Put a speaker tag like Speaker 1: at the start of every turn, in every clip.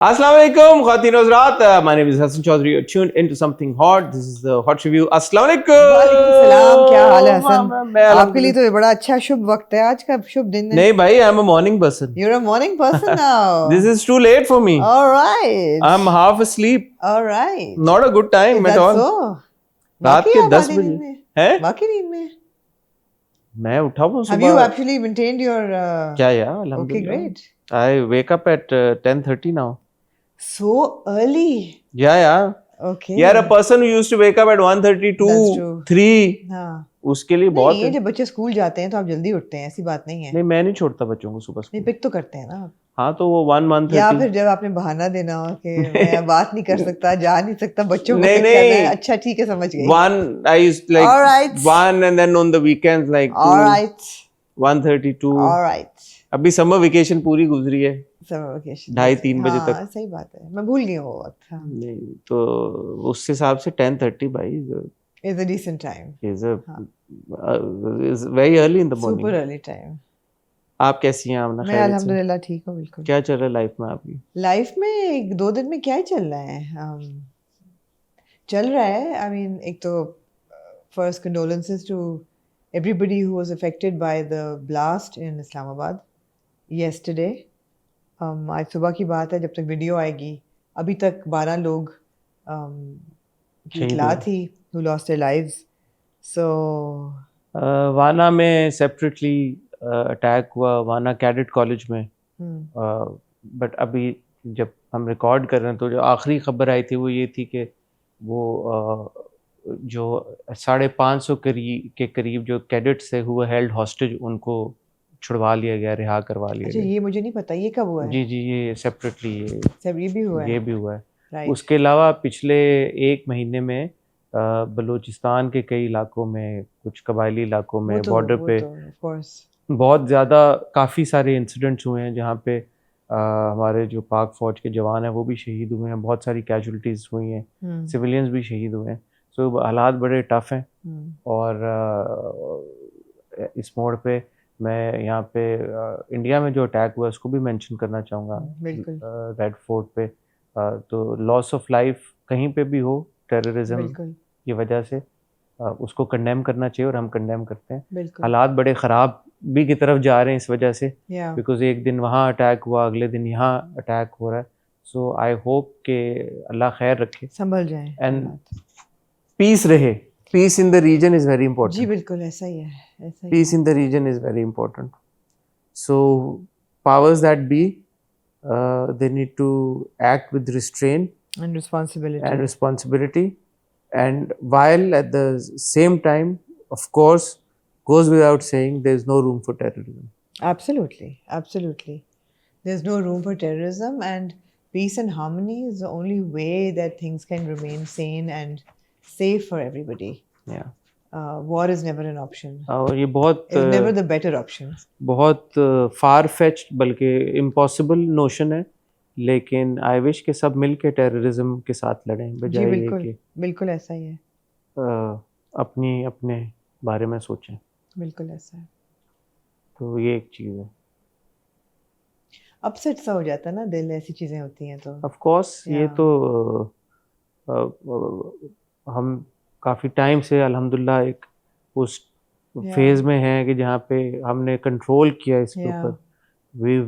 Speaker 1: Assalamu alaikum, Khawateen Hazrat. My name is Hassan Chaudhary. You're tuned into something hot. This is the Hot Review. Assalamu alaikum.
Speaker 2: वालेकुम सलाम, क्या हाल है हसन?
Speaker 1: मैं
Speaker 2: आपके लिए तो ये बड़ा अच्छा शुभ वक्त है, आज का शुभ दिन है.
Speaker 1: नहीं भाई, I'm a morning person.
Speaker 2: You're a morning person now.
Speaker 1: This is too late for me.
Speaker 2: All right.
Speaker 1: I'm half asleep.
Speaker 2: All right.
Speaker 1: Not a good time
Speaker 2: Is
Speaker 1: at
Speaker 2: that
Speaker 1: all.
Speaker 2: so?
Speaker 1: रात
Speaker 2: बाकी
Speaker 1: के
Speaker 2: आप
Speaker 1: 10
Speaker 2: आधी नींद
Speaker 1: बजे
Speaker 2: में?
Speaker 1: हैं?
Speaker 2: बाकी नींद में?
Speaker 1: मैं उठा हूँ
Speaker 2: Have you
Speaker 1: सुबह.
Speaker 2: actually maintained your?
Speaker 1: क्या यार?
Speaker 2: Okay,
Speaker 1: अल्हम्दुलिल्लाह.
Speaker 2: great.
Speaker 1: I wake up at 10:30 now.
Speaker 2: So early.
Speaker 1: Yeah.
Speaker 2: Okay.
Speaker 1: यार, a person who used to wake up at 1:30 to
Speaker 2: That's true.
Speaker 1: 3,
Speaker 2: हाँ.
Speaker 1: उसके लिए बहुत
Speaker 2: नहीं,
Speaker 1: है.
Speaker 2: जब बच्चे स्कूल जाते हैं तो आप जल्दी उठते हैं, ऐसी बात नहीं है.
Speaker 1: नहीं, मैं नहीं छोड़ता बच्चों को सुबह
Speaker 2: नहीं,
Speaker 1: स्कूल.
Speaker 2: पिक तो करते हैं ना.
Speaker 1: हाँ, तो वो 1:30.
Speaker 2: या फिर जब आपने बहाना देना हो कि मैं बात नहीं कर सकता, जा नहीं सकता, बच्चों को
Speaker 1: नहीं,
Speaker 2: पिक करना है.
Speaker 1: नहीं.
Speaker 2: अच्छा ठीक है, समझ गई.
Speaker 1: I used like
Speaker 2: All right.
Speaker 1: 1 and then on the weekends like 2,
Speaker 2: All right.
Speaker 1: 1:32.
Speaker 2: All right.
Speaker 1: अभी समर वेकेशन पूरी गुजरी है.
Speaker 2: समर वेकेशन
Speaker 1: 2:30-3 बजे तक.
Speaker 2: हाँ, सही बात है, मैं भूल गई हूँ वो वक्त. हाँ.
Speaker 1: नहीं, तो उस हिसाब से 10:30 भाई
Speaker 2: It's a decent time.
Speaker 1: is very early in the morning.
Speaker 2: Super early time.
Speaker 1: आप कैसी हैं आमना?
Speaker 2: मैं
Speaker 1: खैरियत से?
Speaker 2: अल्हम्दुलिल्लाह ठीक हूँ बिल्कुल.
Speaker 1: क्या चल रहा है लाइफ में आपकी?
Speaker 2: लाइफ में एक दो दिन में क्या ही चल रहा है. चल रहा है. I mean, एक तो first condolences to everybody who was affected by the blast in Islamabad yesterday. आज सुबह की बात है, जब तक वीडियो आएगी अभी तक 12 लोग की
Speaker 1: शहीद
Speaker 2: इतला
Speaker 1: हुए.
Speaker 2: थी who lost their lives. So
Speaker 1: वाना में सेपरेटली अटैक हुआ, वाना कैडेट कॉलेज में. बट अभी जब हम रिकॉर्ड कर रहे हैं तो जो आखिरी खबर आई थी वो ये थी कि वो जो 550 के करीब जो कैडेट्स थे हुए हेल्ड हॉस्टेज, उनको छुड़वा लिया गया, रिहा करवा लिया
Speaker 2: अच्छा,
Speaker 1: गया.
Speaker 2: ये मुझे नहीं पता, ये कब हुआ है?
Speaker 1: जी, ये सेपरेटली
Speaker 2: सब ये भी हुआ है.
Speaker 1: ये भी हुआ है.
Speaker 2: राइट.
Speaker 1: उसके अलावा पिछले 1 महीने में बलूचिस्तान के कई इलाकों में, कुछ कबायली इलाकों में, बॉर्डर पे
Speaker 2: ऑफ कोर्स
Speaker 1: बहुत ज़्यादा काफ़ी सारे इंसिडेंट्स हुए हैं जहाँ पे हमारे जो पाक फ़ौज के जवान हैं वो भी शहीद हुए हैं. बहुत सारी कैजुअलिटीज़ हुई हैं, सिविलियंस भी शहीद हुए हैं. सो हालात बड़े टफ़ हैं. और इस मोड़ पे मैं यहाँ पे इंडिया में जो अटैक हुआ उसको भी मेंशन करना चाहूँगा.
Speaker 2: बिल्कुल.
Speaker 1: रेड फोर्ट पे तो लॉस ऑफ लाइफ कहीं पे भी हो टेररिज्म
Speaker 2: बिल्कुल.
Speaker 1: की वजह से उसको कंडेम करना चाहिए और हम कंडेम करते हैं.
Speaker 2: बिल्कुल.
Speaker 1: हालात बड़े ख़राब भी की तरफ जा रहे हैं इस वजह से,
Speaker 2: या
Speaker 1: बिकॉज एक दिन वहाँ अटैक हुआ, अगले दिन यहाँ अटैक हो रहा है. सो आई होप कि अल्लाह खैर रखे
Speaker 2: संभल जाए
Speaker 1: एंड पीस रहे. Peace in the region is very
Speaker 2: जी
Speaker 1: इंपॉर्टेंट.
Speaker 2: बिल्कुल ऐसा ही है, ऐसा ही
Speaker 1: Peace in the region is very important. So powers that be, they need to act with restraint
Speaker 2: है. And responsibility.
Speaker 1: and responsibility, and while at the same time, of course, goes without saying, there is no room for terrorism.
Speaker 2: Absolutely. There's no room for terrorism, and peace and harmony is the only way that things can remain sane and safe for everybody.
Speaker 1: Yeah.
Speaker 2: War is never an option.
Speaker 1: और ये बहुत
Speaker 2: It's never the better option.
Speaker 1: बहुत far fetched बल्कि impossible notion है, लेकिन I wish के सब मिल के टेररिज्म के साथ लड़ें
Speaker 2: जी
Speaker 1: बजाय ये
Speaker 2: बिल्कुल,
Speaker 1: कि
Speaker 2: बिल्कुल ऐसा ही है.
Speaker 1: अपने बारे में सोचें.
Speaker 2: बिल्कुल ऐसा है.
Speaker 1: तो ये एक चीज़ है.
Speaker 2: अपसेट सा हो जाता है ना दिल, ऐसी चीजें होती हैं तो.
Speaker 1: ऑफ कोर्स ये
Speaker 2: Yeah.
Speaker 1: तो हम काफ़ी टाइम से अल्हम्दुलिल्लाह एक उस
Speaker 2: Yeah.
Speaker 1: फेज़ में हैं कि जहाँ पे हमने कंट्रोल किया इसके
Speaker 2: Yeah.
Speaker 1: ऊपर. We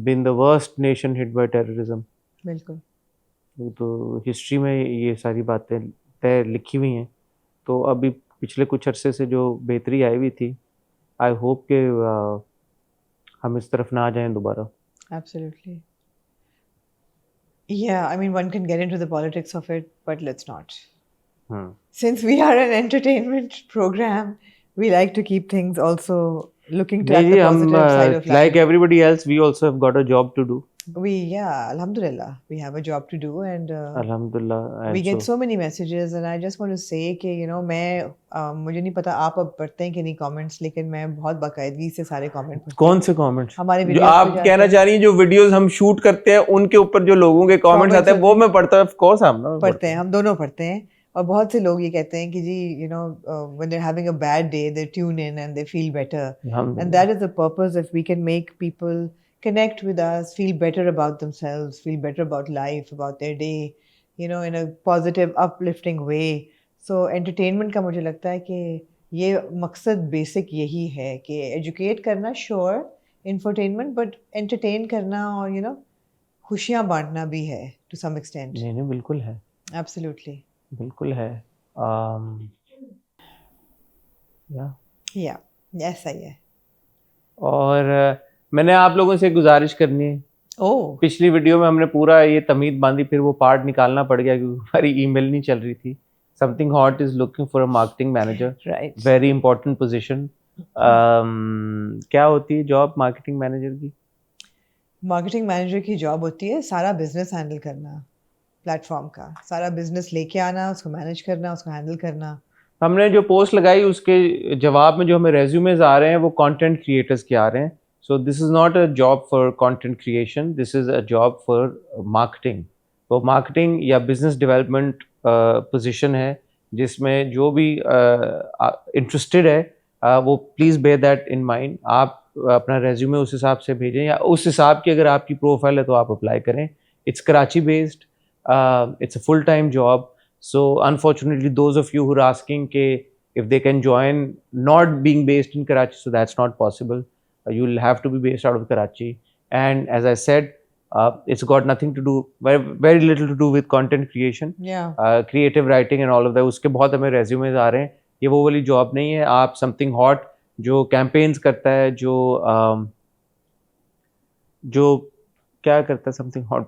Speaker 1: been the worst nation hit by terrorism.
Speaker 2: बिल्कुल.
Speaker 1: तो हिस्ट्री में ये सारी बातें तय लिखी हुई हैं. तो अभी पिछले कुछ अरसे से जो बेहतरी आई हुई थी, आई होप कि हम इस तरफ ना आ जाएं दोबारा.
Speaker 2: Absolutely. Yeah, I mean, one can get into the politics of it, but let's not. Since we are an entertainment program, we like to keep things also looking to at
Speaker 1: नहीं
Speaker 2: the
Speaker 1: जी, हम
Speaker 2: positive side of life.
Speaker 1: like everybody else, we also have got a job to do.
Speaker 2: Alhamdulillah, we have a job to do, and
Speaker 1: Alhamdulillah. and
Speaker 2: we get
Speaker 1: so-
Speaker 2: so many messages, and I just want to say कि मैं मुझे नहीं पता आप अब पढ़ते हैं कि नहीं कमेंट्स, लेकिन मैं बहुत बाकायदगी से सारे कमेंट पढ़ती हूँ.
Speaker 1: कौन से कमेंट्स?
Speaker 2: हमारे
Speaker 1: जो
Speaker 2: videos पे
Speaker 1: आप
Speaker 2: जाते
Speaker 1: कहना
Speaker 2: हैं,
Speaker 1: चाह रही हैं जो वीडियोस हम शूट करते हैं उनके ऊपर जो लोगों के कमेंट्स
Speaker 2: Comments
Speaker 1: आते हैं वो
Speaker 2: होते हैं।
Speaker 1: मैं पढ़ता हूँ. ऑफ कोर्स हम ना
Speaker 2: पढ़ते हैं, हम दोनों पढ़ते हैं. और बहुत से लोग ये कहते हैं कि जी when they're having a bad day they tune in and they feel better, and that is the purpose. If we can make people connect with us, feel better about themselves, feel better about life, about their day, you know, in a positive, uplifting way. So entertainment का मुझे लगता है कि ये मकसद basic यही है कि educate करना, sure, infotainment, but entertain करना और you know खुशियाँ बांटना भी है to some extent.
Speaker 1: नहीं नहीं बिल्कुल है,
Speaker 2: Absolutely.
Speaker 1: बिल्कुल है। या
Speaker 2: Yeah, ऐसा ही है.
Speaker 1: और मैंने आप लोगों से एक गुजारिश करनी है।
Speaker 2: Oh,
Speaker 1: पिछली वीडियो में हमने पूरा ये तमीद बांधी, फिर वो पार्ट निकालना पड़ गया क्योंकि हमारी ईमेल नहीं चल रही थी। Something hot is looking for a marketing manager,
Speaker 2: right.
Speaker 1: Very important position. क्या होती है जॉब मार्केटिंग मैनेजर की?
Speaker 2: मार्केटिंग मैनेजर की जॉब होती है सारा बिजनेस हैंडल करना, प्लेटफॉर्म का सारा बिजनेस लेके आना, उसको मैनेज करना, उसको हैंडल करना.
Speaker 1: हमने जो पोस्ट लगाई उसके जवाब में जो हमें रेज्यूमेज आ रहे हैं वो कंटेंट क्रिएटर्स के आ रहे हैं। So this is not a job for content creation, this is a job for marketing. वो मार्केटिंग या बिजनेस डेवलपमेंट पोजीशन है जिसमें जो भी इंटरेस्टेड है वो please bear that in mind. आप अपना रेज्यूमे उस हिसाब से भेजें या उस हिसाब की अगर आपकी प्रोफाइल है तो आप अप्लाई करें। It's Karachi based, it's a full time job. So unfortunately, those of you who are asking if they can join not being based in Karachi, so that's not possible. You'll have to be based out of Karachi. And as I said, it's got nothing to do, very, very little to do with content creation,
Speaker 2: Yeah.
Speaker 1: Creative writing and all of that. उसके बहुत हमें resumes आ रहे हैं. ये वो वाली job नहीं है. आप something hot जो campaigns करता है, जो क्या करता है, समथिंग हॉट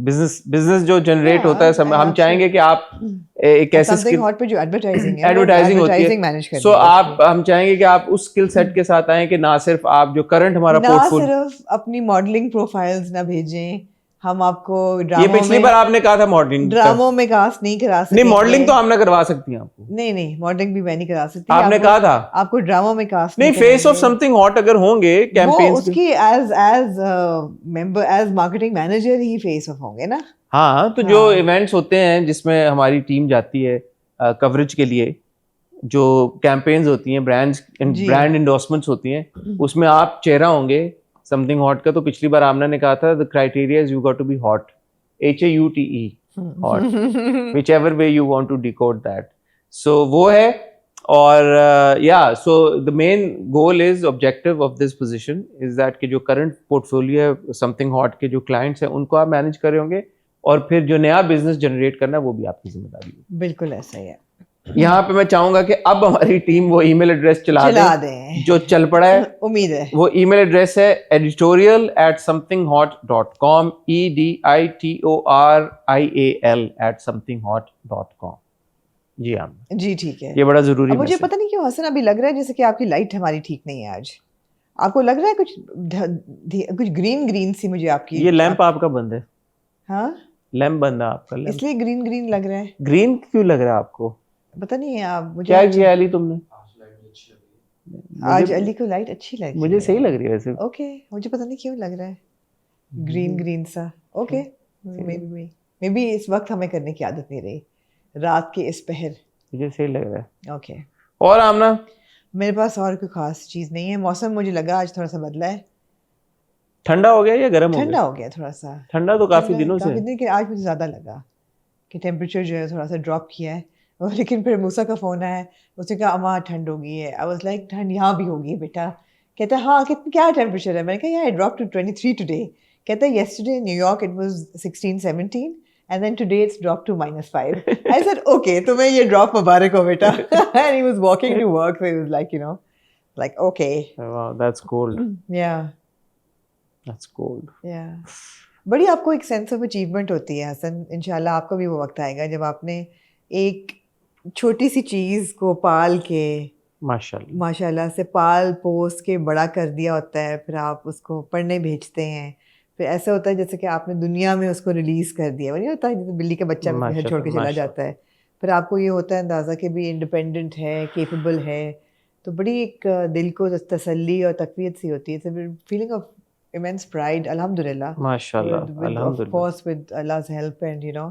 Speaker 1: बिजनेस जो जनरेट होता है हम चाहेंगे कि आप एक ऐसे
Speaker 2: समथिंग हॉट पे जो एडवर्टाइजिंग है,
Speaker 1: एडवर्टाइजिंग होती है,
Speaker 2: मैनेज करनी
Speaker 1: सो आप हम चाहेंगे कि आप उस स्किल सेट के साथ आएं कि ना सिर्फ आप जो करंट हमारा
Speaker 2: ना
Speaker 1: पोर्टफोलियो,
Speaker 2: सिर्फ अपनी मॉडलिंग प्रोफाइल्स ना भेजें, हम आपको
Speaker 1: ये
Speaker 2: ड्रामों
Speaker 1: पिछली बार आपने कहा था मॉडलिंग,
Speaker 2: ड्रामों में कास्ट नहीं करा सकते.
Speaker 1: नहीं मॉडलिंग तो हमने करवा सकती हैं आपको.
Speaker 2: नहीं मॉडलिंग भी मैं नहीं करा सकती.
Speaker 1: आपने कहा था
Speaker 2: आपको ड्रामों में कास्ट
Speaker 1: नहीं, फेस ऑफ समथिंग हॉट अगर होंगे कैंपेन्स
Speaker 2: उसकी as member, as marketing manager ही फेस ऑफ होंगे ना.
Speaker 1: हाँ, तो जो इवेंट्स होते हैं जिसमें हमारी टीम जाती है कवरेज के लिए, जो कैंपेन्स होती हैं, ब्रांड इंडोर्समेंट्स होती हैं, उसमें आप चेहरा होंगे समथिंग हॉट का. तो पिछली बार आमना ने कहा था the criteria is you got to be hot, HAUTE, hot, whichever way you want to decode that. So वो है. और so the main goal is objective of this position is that कि जो current portfolio है something hot के जो clients हैं उनको आप manage कर रहे होंगे और फिर जो नया business generate करना है वो भी आपकी जिम्मेदारी है.
Speaker 2: बिल्कुल ऐसा ही है.
Speaker 1: यहाँ पे मैं चाहूंगा कि अब हमारी टीम वो ईमेल एड्रेस चला दे जो चल पड़ा है.
Speaker 2: उम्मीद है. वो
Speaker 1: ईमेल एड्रेस है editorial@somethinghot.com, editorial@somethinghot.com. जी हाँ
Speaker 2: जी ठीक है.
Speaker 1: ये बड़ा जरूरी है.
Speaker 2: मुझे पता नहीं क्यों हसन अभी लग रहा है जैसे कि आपकी लाइट हमारी ठीक नहीं है आज. आपको लग रहा है कुछ ग्रीन सी मुझे आपकी.
Speaker 1: ये लैंप आपका बंद है.
Speaker 2: हाँ
Speaker 1: लैंप बंद है आपका,
Speaker 2: इसलिए ग्रीन लग रहा है.
Speaker 1: ग्रीन क्यों लग रहा है आपको?
Speaker 2: पता नहीं है. आप मुझे
Speaker 1: क्या किया अली तुमने
Speaker 2: आज? अली को लाइट अच्छी लगी.
Speaker 1: मुझे सही लग रही है वैसे.
Speaker 2: ओके मुझे पता नहीं क्यों लग रहा है ग्रीन सा. ओके मे बी इस वक्त हमें करने की आदत नहीं रही, रात के इस पहर
Speaker 1: मुझे सही लग रहा है.
Speaker 2: ओके.
Speaker 1: और आमना
Speaker 2: मेरे पास और कोई खास चीज नहीं है. मौसम मुझे लगा आज थोड़ा सा बदला है.
Speaker 1: ठंडा हो गया या गर्म हो गया?
Speaker 2: ठंडा हो गया थोड़ा सा.
Speaker 1: ठंडा तो काफी दिनों से.
Speaker 2: आज मुझे ज्यादा लगा कि टेम्परेचर जो है थोड़ा सा ड्रॉप किया है. और लेकिन फिर मूसा का फोन आया, उसने कहा अम्मा ठंड हो गई है. आई वाज लाइक ठंड यहाँ भी होगी बेटा. कहता है हाँ क्या टेम्परेचर है? मैंने कहा यार ड्रॉप टू 23 टुडे. कहता है yesterday in New York it was 16-17 and then today it's dropped to -5. I said okay, तुम्हें ये drop मुबारक हो बेटा. And he was walking to work, so he was like, you know, like okay.
Speaker 1: Wow, that's cold.
Speaker 2: Yeah.
Speaker 1: That's cold.
Speaker 2: Yeah. बड़ी आपको एक sense of achievement होती है हसन. इंशाल्लाह आपको भी वो वक्त आएगा जब आपने एक छोटी सी चीज़ को पाल के माशाल्लाह से पाल पोस के बड़ा कर दिया होता है. फिर आप उसको पढ़ने भेजते हैं. फिर ऐसा होता है जैसे कि आपने दुनिया में उसको रिलीज़ कर दिया. वो नहीं होता है जैसे बिल्ली का बच्चा घर छोड़ के चला जाता है. फिर आपको ये होता है अंदाज़ा कि भी इंडिपेंडेंट है, केपेबल है. तो बड़ी एक दिल को तसल्ली और तकवीत सी होती है. Feeling of immense pride, alhamdulillah,
Speaker 1: माशाल्लाह,
Speaker 2: of course with Allah's help and you know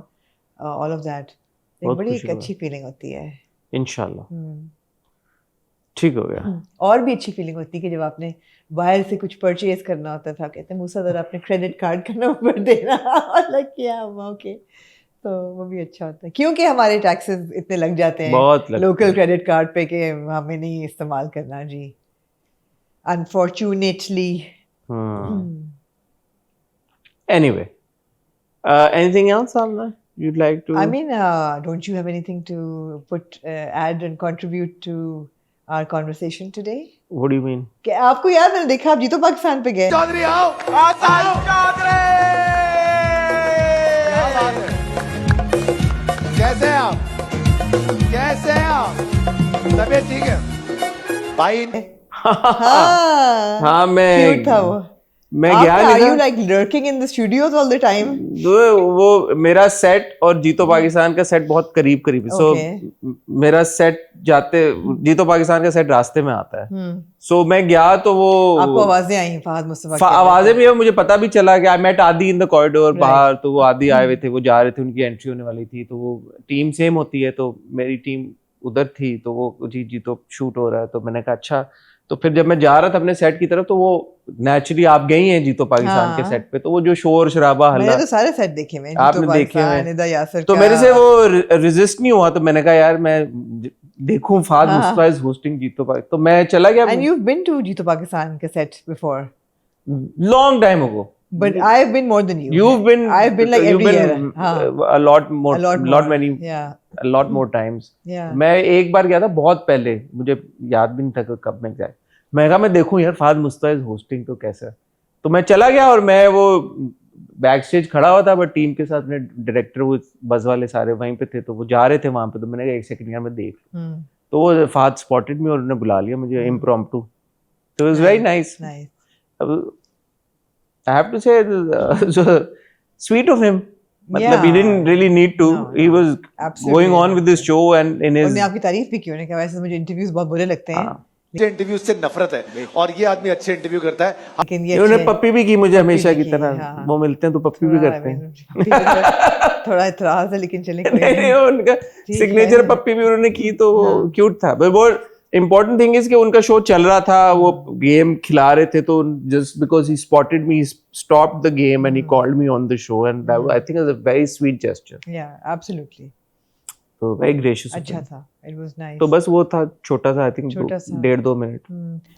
Speaker 2: all of that. एक बड़ी एक अच्छी फीलिंग होती है
Speaker 1: इंशाल्लाह. ठीक हो गया।
Speaker 2: और भी अच्छी फीलिंग होती है कि जब आपने बाहर से कुछ परचेज करना होता था, कहते हैं मूसा जरा अपने क्रेडिट कार्ड का नंबर देना, लाइक क्या ओके, तो वो भी अच्छा होता है क्योंकि हमारे टैक्सेस इतने लग जाते हैं
Speaker 1: बहुत लगते
Speaker 2: लोकल
Speaker 1: हैं।
Speaker 2: क्रेडिट कार्ड पे कि हमें नहीं इस्तेमाल करना जी, unfortunately.
Speaker 1: Anyway, anything else, Amna, you'd like to?
Speaker 2: I mean, don't you have anything to add and contribute to our conversation today?
Speaker 1: What do you mean?
Speaker 2: कि आपको याद, मैंने देखा आप जीतो पाकिस्तान पे गए।
Speaker 3: चौधरी आओ, आसाद चौधरी, कैसे हैं आप? कैसे हैं आप? तबीयत ठीक है भाई?
Speaker 2: हाँ
Speaker 1: हाँ,
Speaker 2: क्यूट था
Speaker 1: मैं
Speaker 2: आप
Speaker 1: गया
Speaker 2: are
Speaker 1: नहीं
Speaker 2: you
Speaker 1: था।
Speaker 2: like lurking in the studios all the time?
Speaker 1: वो मेरा सेट और जीतो पाकिस्तान का सेट बहुत करीब करीब है, सो मेरा सेट जाते जीतो पाकिस्तान का सेट रास्ते में आता है, सो मैं गया तो वो
Speaker 2: आपको आवाजें आई फहद मुस्तफा की?
Speaker 1: आवाजें भी है, मुझे पता भी चला कि आई मेट आदि इन द कॉरिडोर बाहर, तो वो आदि आए हुए थे, वो जा रहे थे, उनकी एंट्री होने वाली थी, तो वो टीम सेम होती है, तो मेरी टीम उधर थी, तो वो जी तो शूट हो रहा है, तो मैंने कहा अच्छा, तो फिर जब मैं जा रहा था अपने सेट की तरफ, तो वो नेचुरली आप गई हैं जीतो पाकिस्तान के सेट पे, तो वो जो शोर शराबा हल्ला,
Speaker 2: मैंने तो सारे सेट देखे हुए,
Speaker 1: आपने देखे हुए,
Speaker 2: निदा यासर
Speaker 1: तो मेरे से वो रेजिस्ट नहीं हुआ, तो मैंने कहा यार मैं देखूं फहद मुस्तफा इज होस्टिंग जीतो पाकिस्तान, तो मैं चला गया।
Speaker 2: And you've been to जीतो पाकिस्तान के set before?
Speaker 1: Long time ago.
Speaker 2: But I've been more than you.
Speaker 1: You've been.
Speaker 2: I've been like
Speaker 1: you've
Speaker 2: every
Speaker 1: been
Speaker 2: year.
Speaker 1: a lot more. Lot many.
Speaker 2: Yeah.
Speaker 1: A lot more times.
Speaker 2: Yeah.
Speaker 1: मैं एक बार गया था बहुत पहले, मुझे याद भी नहीं था कि कब मैं गया, मैं कहा मैं देखूं यार फहद मुस्तफा इज होस्टिंग तो कैसा, तो मैं चला गया और मैं वो बैक स्टेज खड़ा हुआ था, बट टीम के साथ अपने डायरेक्टर वो बस वाले सारे वहीं पे थे, तो वो जा रहे थे वहां पे, तो मैंने कहा एक सेकंड यार मैं देख, तो वो फहद स्पॉटेड मी और उन्होंने बुला लिया मुझे इम्प्रॉम्प्टू, तो it was very nice. I have to say, sweet of him. मतलब he didn't really need to. He was going on with this show and in his.
Speaker 2: उन्होंने आपकी तारीफ भी की, उन्होंने कहा वैसे मुझे इंटरव्यूज बहुत बुरे लगते हैं,
Speaker 3: अच्छे इंटरव्यू से नफरत है और ये आदमी अच्छे इंटरव्यू करता है।
Speaker 2: लेकिन ये
Speaker 1: उन्होंने पप्पी भी की मुझे हमेशा की तरह, वो मिलते हैं तो पप्पी भी करते हैं।
Speaker 2: थोड़ा इतराज है लेकिन चले,
Speaker 1: नहीं उनका सिग्नेचर पप्पी भी उन्होंने की, तो वो क्यूट था, बट वो इम्पोर्टेंट थिंग इज कि उनका शो चल रहा था, वो गेम खिला रहे थे, तो just because he spotted me, he stopped the game and he called me on the show, and I think it was a very sweet gesture.
Speaker 2: या एब्सोल्युटली,
Speaker 1: तो वेरी ग्रेशियस,
Speaker 2: अच्छा था, इट वाज नाइस।
Speaker 1: तो बस वो था छोटा सा, आई थिंक 1.5-2 मिनट।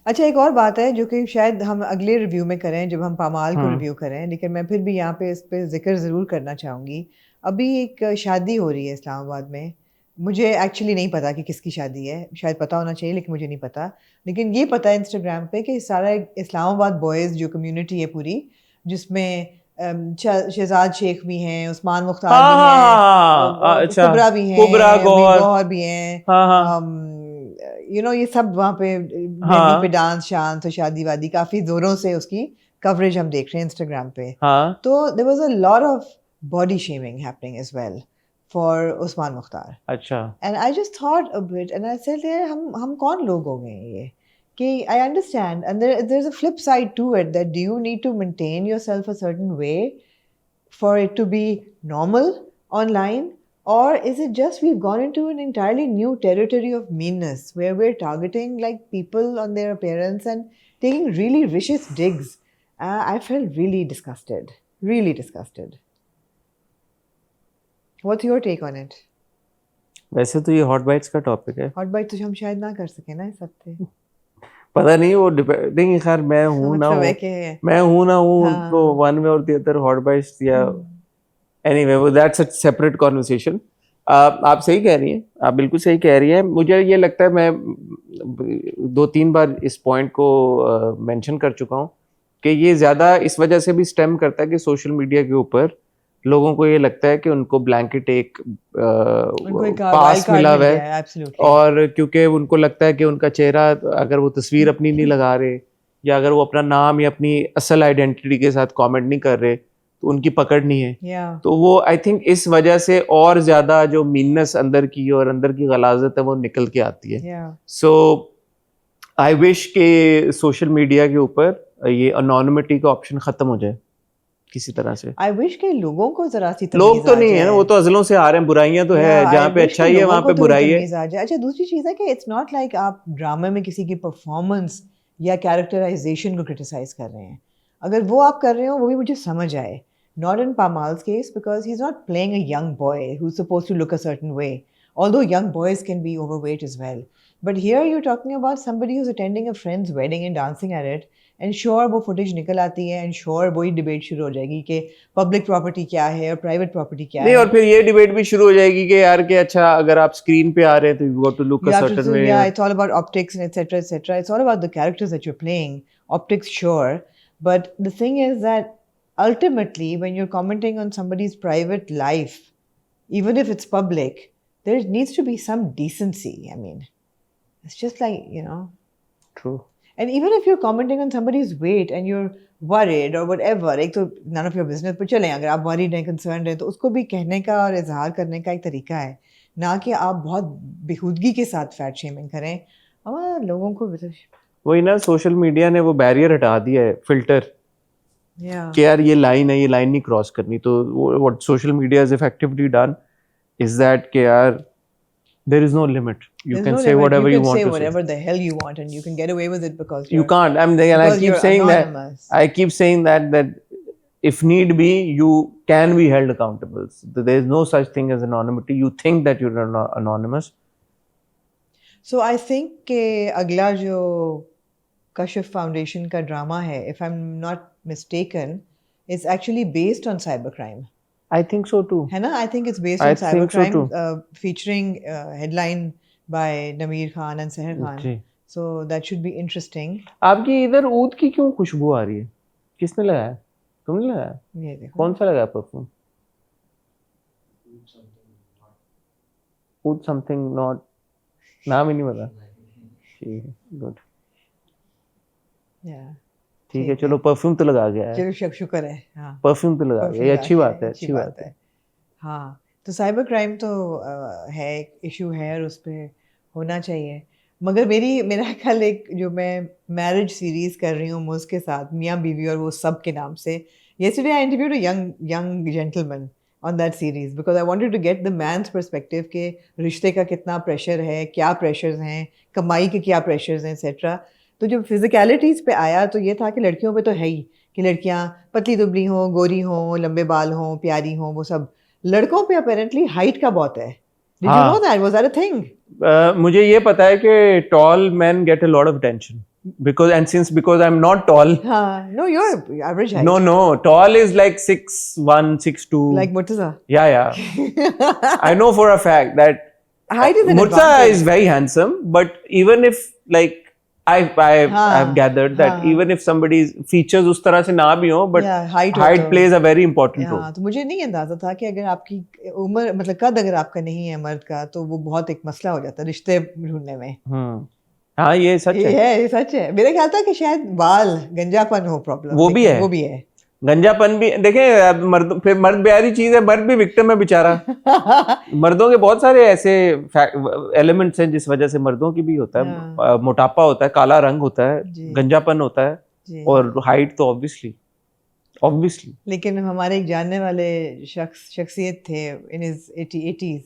Speaker 2: अच्छा, एक और बात है जो कि शायद हम अगले रिव्यू में करें जब हम पामाल को रिव्यू करें, लेकिन मैं फिर भी यहाँ पे इस पे जिक्र ज़रूर करना चाहूँगी। अभी एक शादी हो रही है इस्लामाबाद में, मुझे एक्चुअली नहीं पता कि किसकी शादी है, शायद पता होना चाहिए लेकिन मुझे नहीं पता, लेकिन ये पता है इंस्टाग्राम पे कि सारा इस्लामाबाद बॉयज़ जो कम्युनिटी है पूरी, जिसमें शहजाद शेख भी हैं, उस्मान मुख्तार भी हैं, कुबरा भी हैं, गौहर भी हैं, यू नो ये सब वहाँ पे मेहंदी पे डांस शांत और शादी वादी काफ़ी ज़ोरों से उसकी कवरेज हम देख रहे हैं इंस्टाग्राम पे। तो there was a lot of body shaming happening as well for Usman Mukhtar.
Speaker 1: अच्छा.
Speaker 2: And I just thought a bit, and I said, "यार हम कौन लोग हो गए ये? कि I understand, and there's a flip side to it, that do you need to maintain yourself a certain way for it to be normal online, or is it just we've gone into an entirely new territory of meanness where we're targeting like people on their appearance and taking really vicious digs?" I felt really disgusted, really disgusted. What's your take on it?
Speaker 1: वैसे तो ये hot bytes का topic है,
Speaker 2: hot bite तो हम शायद ना कर सके ना इस हफ्ते,
Speaker 1: पता नहीं, वो डिपेंडिंग, खैर मैं हूँ ना हूँ, मैं हूँ ना हूँ, तो वन वे और द अदर हॉट बाइट्स या एनीवे, वो दैट्स अ सेपरेट कन्वर्सेशन। आप सही कह रही हैं, आप बिल्कुल सही कह रही हैं। मुझे ये लगता है, मैं 2-3 बार इस पॉइंट को मेंशन कर चुका हूँ कि ये ज़्यादा इस वजह से भी स्टेम करता है कि सोशल मीडिया के ऊपर लोगों को ये लगता है कि उनको ब्लैंकेट एक पास मिला हुआ है, और क्योंकि उनको लगता है कि उनका चेहरा, अगर वो तस्वीर अपनी नहीं लगा रहे, या अगर वो अपना नाम या अपनी असल आइडेंटिटी के साथ कमेंट नहीं कर रहे, तो उनकी पकड़ नहीं है। तो वो आई थिंक इस वजह से और ज्यादा जो मीननेस अंदर की और अंदर की गलाजत है वो निकल के आती है। सो आई विश के सोशल मीडिया के ऊपर ये अनोनिमिटी का ऑप्शन खत्म हो जाए, किसी तरह से।
Speaker 2: आई विश के लोगों को जरा सी
Speaker 1: लोग
Speaker 2: तमीज
Speaker 1: तो
Speaker 2: आ
Speaker 1: नहीं है ना,
Speaker 2: जाए।
Speaker 1: वो तो अजलों से आ रहे हैं, बुराइयां तो है,
Speaker 2: Yeah,
Speaker 1: जहाँ
Speaker 2: I
Speaker 1: पे
Speaker 2: wish
Speaker 1: अच्छाई
Speaker 2: कि
Speaker 1: है
Speaker 2: लोगों
Speaker 1: वहाँ
Speaker 2: को
Speaker 1: पे
Speaker 2: थोड़ी
Speaker 1: बुराई है।
Speaker 2: तमीज आ जाए। अच्छा, दूसरी चीज़ है कि इट्स नॉट लाइक आप ड्रामे में किसी की परफॉर्मेंस या कैरेक्टराइजेशन को क्रिटिसाइज कर रहे हैं। अगर वो आप कर रहे हो वो भी मुझे समझ आए। Not in Pamal's case, because he's not playing a young boy who's supposed to look a certain way. Although young boys can be overweight as well. But here you're talking about somebody who's attending a friend's wedding and dancing at it. And sure वो footage निकल आती है, and sure वही debate शुरू हो जाएगी कि public property क्या है और private property क्या
Speaker 1: नहीं,
Speaker 2: है।
Speaker 1: और फिर ये डिबेट भी शुरू हो जाएगी कि यार कि अच्छा अगर आप स्क्रीन पे आ रहे हैं तो you got to look
Speaker 2: You
Speaker 1: a
Speaker 2: have to
Speaker 1: certain
Speaker 2: say,
Speaker 1: way.
Speaker 2: yeah, it's all about optics and etc. etc. It's all about the characters that you're playing. Optics, sure, but the thing is that ultimately, when you're commenting on somebody's private life, even if it's public, there needs to be some decency. I mean, it's just like, you know.
Speaker 1: True.
Speaker 2: And even if you're commenting on somebody's weight and you're worried or whatever, एक तो none of your business, पर चलें अगर आप worried हैं, concerned हैं, तो उसको भी कहने का और इजहार करने का एक तरीका है, ना कि आप बहुत बेहूदगी के साथ फैट शेमिंग करें। और लोगों को
Speaker 1: वही ना, सोशल मीडिया ने वो बैरियर हटा दिया है, फिल्टर,
Speaker 2: या
Speaker 1: कि यार ये लाइन है, ये लाइन नहीं क्रॉस करनी। तो what social media is effectively done is that कि यार there is no limit, you
Speaker 2: there's
Speaker 1: can
Speaker 2: no
Speaker 1: say
Speaker 2: limit.
Speaker 1: Whatever
Speaker 2: You
Speaker 1: you
Speaker 2: can
Speaker 1: want
Speaker 2: say
Speaker 1: to say.
Speaker 2: whatever the hell you want and you can get away with it because
Speaker 1: You
Speaker 2: you're
Speaker 1: can't. I
Speaker 2: because
Speaker 1: keep
Speaker 2: you're
Speaker 1: saying
Speaker 2: anonymous.
Speaker 1: that. I keep saying that if need be, you can be held accountable. So there is no such thing as anonymity. You think that you're anonymous.
Speaker 2: So I think कि अगला जो Kashif foundation का drama है, if I'm not mistaken, it's actually based on cybercrime.
Speaker 1: I think so too.
Speaker 2: है ना? I think it's based
Speaker 1: I
Speaker 2: on
Speaker 1: think so
Speaker 2: cybercrime,
Speaker 1: too.
Speaker 2: featuring headline by Nameer Khan and Seher Khan.
Speaker 1: Ji.
Speaker 2: So that should be interesting.
Speaker 1: आपकी इधर ऊद की क्यों खुशबू आ रही है? किसने लगाया? तुमने लगाया?
Speaker 2: ये देखो।
Speaker 1: कौन सा लगाया परफ्यूम? ऊद समथिंग नॉट, नाम ही नहीं पता। ठीक है, गुड।
Speaker 2: Yeah.
Speaker 1: ठीक है, चलो परफ्यूम तो लगा गया है।
Speaker 2: चलो शुक्र है। हाँ।
Speaker 1: परफ्यूम तो लगा गया,
Speaker 2: परफ्यूम
Speaker 1: ये
Speaker 2: ला
Speaker 1: अच्छी
Speaker 2: के
Speaker 1: बात है, अच्छी बात है।
Speaker 2: हाँ, तो साइबर क्राइम तो है, एक इशू है और उस पर होना चाहिए। मगर मेरा ख्याल एक जो मैं मैरिज सीरीज कर रही हूँ उसके साथ, मियाँ बीवी और वो सब के नाम से, yesterday I interviewed a young gentleman on that series because I wanted to get the man's perspective के रिश्ते का कितना प्रेशर है, क्या प्रेशर्स हैं, कमाई के क्या प्रेशर्स हैं एक्सेट्रा। तो जब फिजिकलिटीज़ पे आया तो ये था कि लड़कियों पे तो है ही कि लड़कियाँ पतली दुबली हों, गोरी हों, लंबे बाल हों, प्यारी हों, वो सब। लड़कों पे अपेरेंटली हाइट का बहुत है। Did you know that? Was that a thing?
Speaker 1: मुझे ये पता है कि tall men get a lot of attention because I'm not tall.
Speaker 2: हाँ, no, you're average height.
Speaker 1: No, tall is like 6'1", 6'2".
Speaker 2: Like Murtaza.
Speaker 1: Yeah. I know for a fact that
Speaker 2: Height is an
Speaker 1: Murtaza
Speaker 2: advantage.
Speaker 1: is very handsome, but even if like I've gathered that even if somebody's features उस तरह से ना भी हो, but
Speaker 2: Yeah, height
Speaker 1: height
Speaker 2: तो-
Speaker 1: plays a very important role.
Speaker 2: हाँ, तो मुझे नहीं अंदाजा था कि अगर आपकी उम्र मतलब कद अगर आपका नहीं है मर्द का तो वो बहुत एक मसला हो जाता है रिश्ते ढूंढने में।
Speaker 1: हाँ, ये सच है।
Speaker 2: ये सच है। मेरा ख्याल था कि शायद बाल गंजापन हो प्रॉब्लम,
Speaker 1: वो भी है।
Speaker 2: वो भी है।
Speaker 1: गंजापन भी देखें, मर्द फिर मर्द प्यारी चीज है, मर्द भी विक्टिम है बेचारा। मर्दों के बहुत सारे ऐसे एलिमेंट्स हैं जिस वजह से मर्दों की भी होता है। मोटापा होता है, काला रंग होता है, गंजापन होता है, और हाइट तो ऑब्वियसली।
Speaker 2: लेकिन हमारे एक जानने वाले शख्सियत थे in his 80s,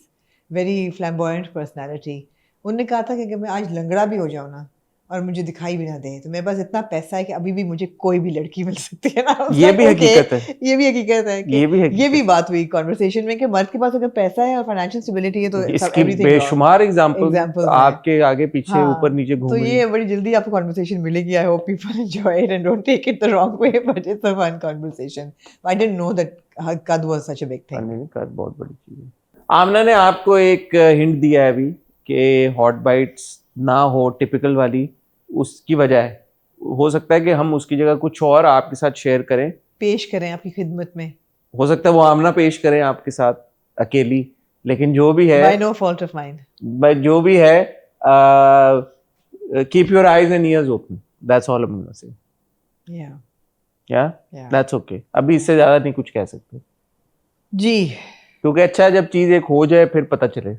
Speaker 2: very flamboyant personality. उन्होंने कहा था कि अगर मैं आज लंगड़ा भी हो जाऊँ ना और मुझे दिखाई भी ना दे तो मेरे पास इतना पैसा है कि अभी भी मुझे कोई भी लड़की मिल सकती है ना।
Speaker 1: ये भी हकीकत है।
Speaker 2: ये भी हकीकत है कि ये भी बात हुई कॉन्वर्सेशन में कि मर्द के पास अगर पैसा है और फाइनेंशियल स्टेबिलिटी है तो
Speaker 1: इसकी बेशुमार एग्जांपल आपके आगे पीछे,
Speaker 2: हाँ,
Speaker 1: ऊपर नीचे घूम
Speaker 2: तो
Speaker 1: रही।
Speaker 2: ये बड़ी जल्दी आपको कॉन्वर्सेशन मिलेगी। I hope people enjoy it and don't take it the wrong way, but it's a fun conversation. I didn't know that कद was such a big thing.
Speaker 1: नहीं, कद बहुत बड़ी चीज है। आमना ने आपको एक हिंट दिया है अभी कि हॉट बाइट्स ना हो टिपिकल वाली, उसकी वजह है, हो सकता है कि हम उसकी जगह कुछ और आपके साथ शेयर करें,
Speaker 2: पेश करें आपकी खिदमत में।
Speaker 1: हो सकता है वो आमना पेश करें आपके साथ अकेली, लेकिन जो भी है,
Speaker 2: by no fault of mine,
Speaker 1: but जो भी है, keep your eyes and ears open, that's all I am gonna say. या दैट्स ओके। अभी इससे ज्यादा नहीं कुछ कह सकते
Speaker 2: जी,
Speaker 1: क्योंकि अच्छा है जब चीज एक हो जाए फिर पता चले,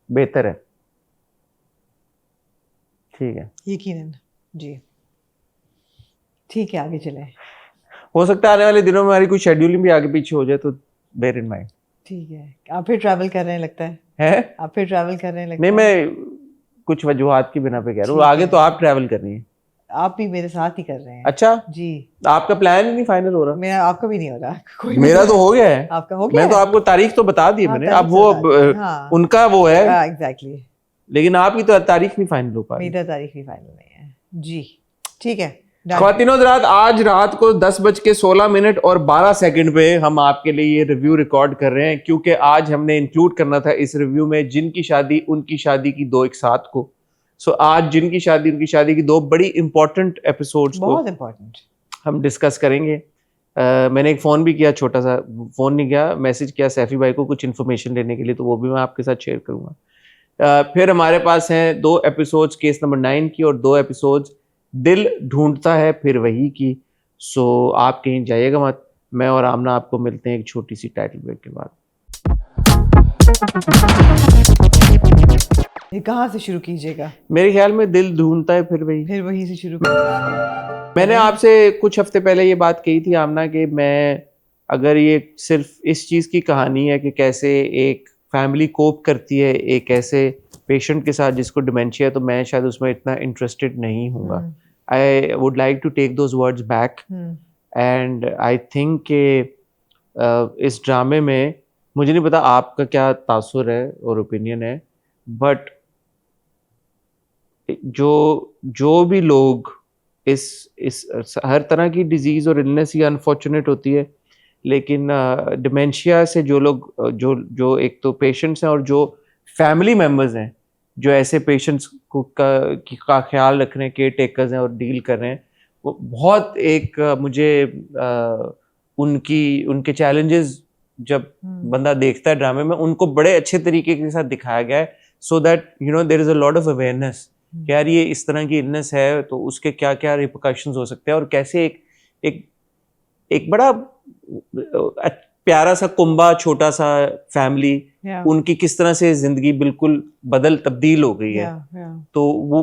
Speaker 1: बेहतर है। ठीक है,
Speaker 2: यकीनन जी। ठीक है, आगे चलें।
Speaker 1: हो सकता है आने वाले दिनों में हमारी कोई शेड्यूलिंग भी आगे पीछे हो जाए, तो बेयर इन माइंड।
Speaker 2: ठीक है, आप फिर ट्रैवल कर रहे हैं लगता है।
Speaker 1: है
Speaker 2: आप फिर ट्रैवल कर रहे हैं लगता
Speaker 1: नहीं,
Speaker 2: है।
Speaker 1: मैं कुछ वजूहात की बिना पे कह रहा हूँ,
Speaker 2: ठीक
Speaker 1: आगे
Speaker 2: है।
Speaker 1: तो आप ट्रैवल कर रही हैं।
Speaker 2: आप भी मेरे साथ ही कर रहे हैं।
Speaker 1: अच्छा,
Speaker 2: जी,
Speaker 1: आपका प्लान ही नहीं फाइनल हो रहा।
Speaker 2: मेरा आपका भी नहीं हो रहा कोई
Speaker 1: मेरा तो हो गया है।
Speaker 2: आपका हो गया
Speaker 1: मैं तो
Speaker 2: है?
Speaker 1: आपको तारीख तो बता दी है
Speaker 2: हाँ,
Speaker 1: मैंने,
Speaker 2: तारीख
Speaker 1: अब वो
Speaker 2: तो बता दी, हाँ।
Speaker 1: उनका वो है,
Speaker 2: एग्जैक्टली।
Speaker 1: लेकिन आपकी तो तारीख नहीं फाइनल हो पा रही।
Speaker 2: मेरा तारीख भी फाइनल नहीं है जी। ठीक है, done।
Speaker 1: ख्वातीनो हज़रात, आज रात को 10:16 और 12 सेकंड पे हम आपके लिए ये रिव्यू रिकॉर्ड कर रहे हैं, क्योंकि आज हमने इंक्लूड करना था इस रिव्यू में जिनकी शादी उनकी शादी की 2 एक साथ को। सो आज जिनकी शादी उनकी शादी की 2 बड़ी इंपॉर्टेंट एपिसोड्स को
Speaker 2: बहुत इंपॉर्टेंट
Speaker 1: हम डिस्कस करेंगे। मैंने एक फ़ोन भी किया, छोटा सा फ़ोन नहीं किया, मैसेज किया सैफ़ी भाई को कुछ इन्फॉर्मेशन लेने के लिए, तो वो भी मैं आपके साथ शेयर करूँगा। फिर हमारे पास हैं 2 एपिसोड्स केस नंबर 9 की और 2 एपिसोड्स दिल ढूंढता है फिर वही की। सो आप कहीं जाइएगा मत, मैं और आमना आपको मिलते हैं एक छोटी सी टाइटल ब्रेक के बाद।
Speaker 2: ये कहाँ से शुरू कीजिएगा?
Speaker 1: मेरे ख्याल में दिल ढूंढता है फिर
Speaker 2: वहीं से शुरू कीजिएगा।
Speaker 1: मैंने आपसे कुछ हफ्ते पहले ये बात कही थी आमना कि मैं, अगर ये सिर्फ इस चीज़ की कहानी है कि कैसे एक फैमिली कोप करती है एक ऐसे पेशेंट के साथ जिसको डिमेंशिया, तो मैं शायद उसमें इतना इंटरेस्टेड नहीं हूँगा। I would like to take those words back and I think कि इस ड्रामे में, मुझे नहीं पता आपका क्या तासुर है और ओपिनियन है, बट जो भी लोग इस हर तरह की डिजीज़ और इलनेस ही अनफॉर्चुनेट होती है, लेकिन डिमेंशिया से जो लोग जो एक तो पेशेंट्स हैं और जो फैमिली मेम्बर्स हैं जो ऐसे पेशेंट्स को का ख्याल रख रहे हैं, केयर टेकर्स हैं और डील कर रहे हैं, वो बहुत एक मुझे उनके चैलेंजेस जब बंदा देखता है ड्रामे में, उनको बड़े अच्छे तरीके के साथ दिखाया गया है, so that there is a lot of awareness कि यार ये इस तरह की इलनेस है तो उसके क्या क्या रिपरकशंस हो सकते हैं, और कैसे एक बड़ा प्यारा सा कुंबा छोटा सा फैमिली उनकी किस तरह से जिंदगी बिल्कुल तब्दील हो गई है। तो वो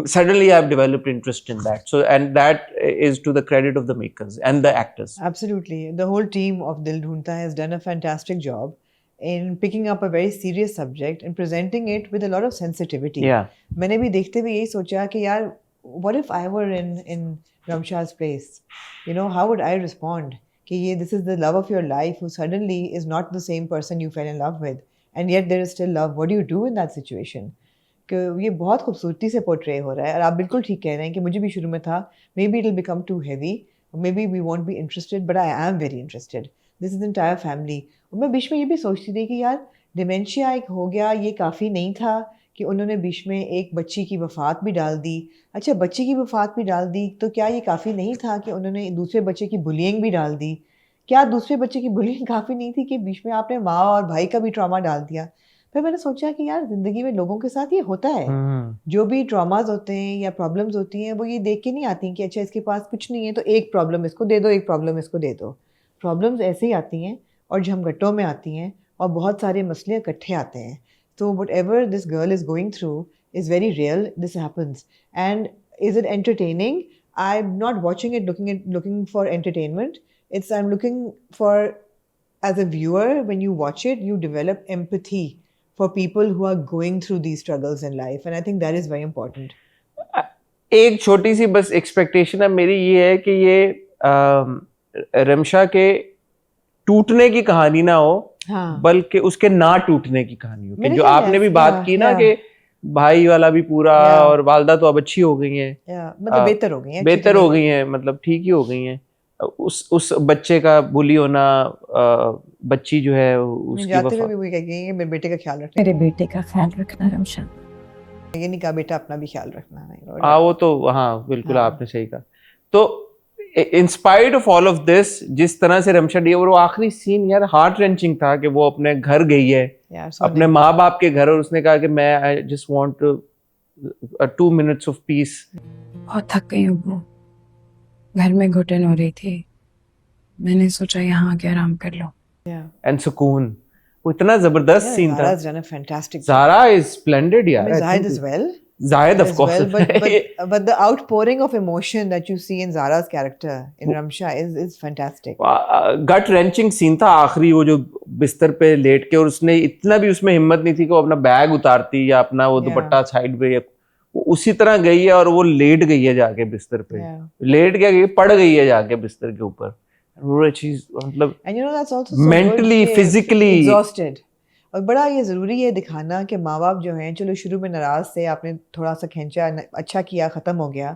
Speaker 1: suddenly I've developed interest in that. So, and that is to the credit of the makers and the actors.
Speaker 2: Absolutely. The whole team of Dil Dhoondta has done a fantastic job in picking up a very serious subject and presenting it with a lot of sensitivity.
Speaker 1: Yeah.
Speaker 2: मैंने भी देखते हुए यही सोचा कि यार, what if I were in Ramsha's place? How would I respond? कि ये this is the love of your life who suddenly is not the same person you fell in love with, and yet there is still love. What do you do in that situation? कि ये बहुत खूबसूरती से portray हो रहा है, और आप बिल्कुल ठीक कह रहे हैं कि मुझे भी शुरू में था maybe it will become too heavy, maybe we won't be interested, but I am very interested, this is entire family. और मैं बीच में ये भी सोचती थी कि यार डिमेंशिया एक हो गया, ये काफ़ी नहीं था कि उन्होंने बीच में एक बच्ची की वफ़ात भी डाल दी। अच्छा, बच्ची की वफ़ात भी डाल दी, तो क्या ये काफ़ी नहीं था कि उन्होंने दूसरे बच्चे की बुलिंग भी डाल दी? क्या दूसरे बच्चे की बुलिंग काफ़ी नहीं थी कि बीच में आपने माँ और भाई का भी ट्रॉमा डाल दिया? फिर मैंने सोचा कि यार ज़िंदगी में लोगों के साथ ये होता है, जो भी ट्रॉमास होते हैं या प्रॉब्लम्स होती हैं, वो ये देख के नहीं आती कि अच्छा इसके पास कुछ नहीं है तो एक प्रॉब्लम इसको दे दो, एक प्रॉब्लम इसको दे दो। प्रॉब्लम्स ऐसे ही आती हैं और झमघटों में आती हैं और बहुत सारे मसले इकट्ठे आते हैं। तो what ever this girl is going through is very real, this happens. And is it entertaining? I am not watching it looking for entertainment. I'm looking for, as a viewer, when you watch it, you develop empathy for people who are going through these struggles in life, and I think that is very important.
Speaker 1: एक छोटी सी बस expectation है मेरी ये है कि ये रमशा के टूटने की कहानी ना हो, बल्कि उसके ना टूटने की कहानी हो, कि जो आपने भी बात की ना कि भाई वाला भी पूरा, और वालदा तो अब अच्छी हो गई हैं,
Speaker 2: मतलब बेहतर हो गई हैं,
Speaker 1: मतलब ठीक ही हो गई हैं। उस बच्चे का बुली होना, बच्ची जो है उसकी
Speaker 2: जाते हुए भी वही कहेगी मेरे बेटे का ख्याल रखना,
Speaker 4: मेरे बेटे का ख्याल रखना रमशा।
Speaker 2: ये नहीं कहा बेटा अपना भी ख्याल रखना है।
Speaker 1: हाँ, वो तो हाँ बिल्कुल आपने सही कहा। तो in spite of all of this, जिस तरह से रमशा डी, और वो आखिरी सीन यार हार्ट रेंचिंग था कि वो अपने घर गई है, अपने माँ बाप के घर, और उसने कहा कि मैं I just want 2 minutes of peace.
Speaker 4: बहुत थक गई हूँ वो, घर में घुटन हो रही थी, मैंने सोचा यहाँ आके आराम कर लो।
Speaker 1: एंड सुकून, वो इतना जबरदस्त सीन था।
Speaker 2: Zara's done a fantastic job.
Speaker 1: Zara is splendid यार।
Speaker 2: Zahid as well.
Speaker 1: Zahid, of
Speaker 2: as
Speaker 1: course.
Speaker 2: well, but the outpouring of emotion that you see in Zara's character in Ramsha is fantastic.
Speaker 1: Gut wrenching scene था आखिरी, वो जो बिस्तर पे late के, और उसने इतना भी उसमें हिम्मत नहीं थी कि वो अपना बैग उतारती या अपना वो दुपट्टा साइड पे, वो उसी तरह गई है और वो लेट गई है जाके बिस्तर पे, लेट क्या गई, पड़ गई है जाके बिस्तर के ऊपर। वो चीज मतलब
Speaker 2: And you know that's also so
Speaker 1: mentally
Speaker 2: good,
Speaker 1: physically
Speaker 2: exhausted. और बड़ा ये ज़रूरी है दिखाना कि माँ बाप जो हैं, चलो शुरू में नाराज़ थे, आपने थोड़ा सा खींचा, अच्छा किया, ख़त्म हो गया,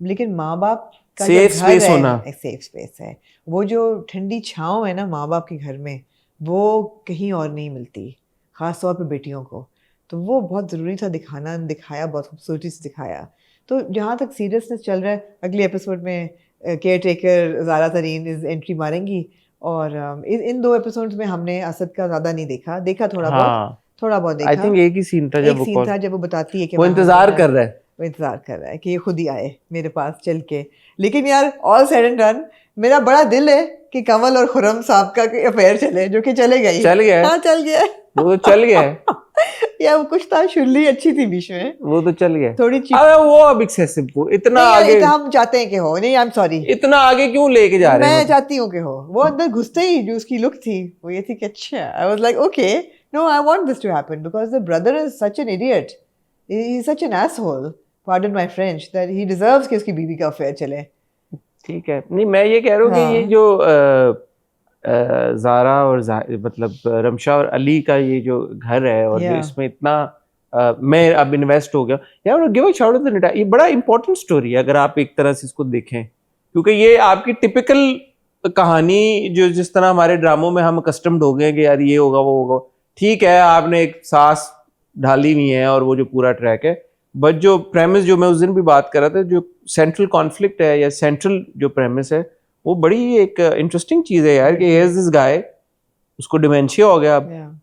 Speaker 2: लेकिन माँ बाप का जो
Speaker 1: Safe
Speaker 2: घर
Speaker 1: space
Speaker 2: है,
Speaker 1: होना।
Speaker 2: एक सेफ स्पेस है, वो जो ठंडी छाँव है ना माँ बाप के घर में, वो कहीं और नहीं मिलती, ख़ास तौर पे बेटियों को। तो वो बहुत ज़रूरी था दिखाना, दिखाया, बहुत खूबसूरती से दिखाया। तो जहाँ तक सीरियसनेस चल रहा है, अगले एपिसोड में केयर टेकर ज़ारा तरीन इस एंट्री मारेंगी, और इन 2 एपिसोड्स में हमने असद का ज़्यादा नहीं देखा थोड़ा बहुत देखा।
Speaker 1: आई थिंक एक ही सीन था जब
Speaker 2: वो बताती है कि
Speaker 1: वो इंतजार कर रहा है,
Speaker 2: वो इंतजार कर रहा है कि ये खुद ही आए मेरे पास चल के। लेकिन यार ऑल सेड एंड डन, मेरा बड़ा दिल है कि कंवल और खुर्रम साहब का अफेयर चले, जो कि चल गया। हाँ, चल गया,
Speaker 1: वो तो चल गया है।
Speaker 2: या वो कुछ था, शुरली अच्छी थी बीच में,
Speaker 1: वो तो चल गया
Speaker 2: थोड़ी चीप।
Speaker 1: अबे वो अब एक्सेसिव, वो इतना
Speaker 2: नहीं,
Speaker 1: आगे
Speaker 2: हम चाहते हैं कि हो, नहीं आई एम सॉरी,
Speaker 1: इतना आगे क्यों लेके जा रहे हैं?
Speaker 2: मैं चाहती हूँ कि हो। वो अंदर घुसते ही जो उसकी लुक थी वो ये थी कि अच्छा, I was like okay, no I want this to happen because the brother is such an idiot, he is such an asshole, pardon my French, that he deserves कि उसकी बीवी का अफेयर चले।
Speaker 1: ठीक है, नहीं मैं ये कह रहा हूँ कि ये जो ज़ारा और मतलब रमशा और अली का ये जो घर है, और जो इसमें इतना मैं अब इन्वेस्ट हो गया यार, give a shout to the ये बड़ा इंपॉर्टेंट स्टोरी है अगर आप एक तरह से इसको देखें, क्योंकि ये आपकी टिपिकल कहानी जो जिस तरह हमारे ड्रामों में हम कस्टम्ड हो गए कि यार ये होगा वो होगा, ठीक है आपने एक सांस ढाली हुई है और वो जो पूरा ट्रैक है, बट जो प्रेमिस जो मैं उस दिन भी बात कर रहा था, जो सेंट्रल कॉन्फ्लिक्ट है या सेंट्रल जो प्रेमिस है, वो बड़ी एक इंटरेस्टिंग चीज है यार, कि हियर्स दिस गाय, उसको डिमेंशिया हो गया अब,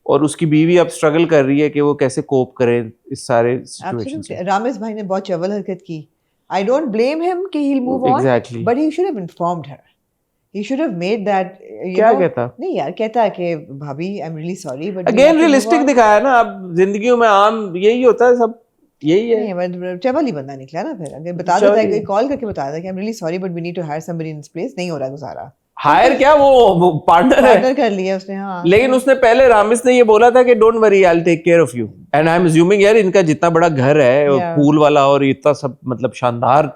Speaker 1: और उसकी बीवी अब स्ट्रगल कर रही है कि वो कैसे कोप करे इस सारे सिचुएशन से।
Speaker 2: रामेश भाई ने बहुत चवल हरकत की। आई डोंट ब्लेम हिम कि he will move on, but he should have informed her, he should have made that,
Speaker 1: क्या कहता?
Speaker 2: नहीं यार, कहता कि भाभी आई am really sorry, but
Speaker 1: again realistic दिखाया ना, अब जिंदगियों में आम यही होता है, सब यही है।
Speaker 2: नहीं, बट चवल ही बंदा निकला ना फिर, अगर बता देता है, कॉल करके बता देता कि I am really sorry but we need to hire somebody in this place, नहीं हो रहा गुजारा।
Speaker 1: हायर क्या, वो पार्टनर
Speaker 2: कर लिया उसने। हाँ,
Speaker 1: लेकिन उसने पहले रामिस ने ये बोला था कि don't worry I will take care of you, and I am assuming यार इनका जितना बड़ा घर है, पूल वाला और इतना सब मतलब शानदार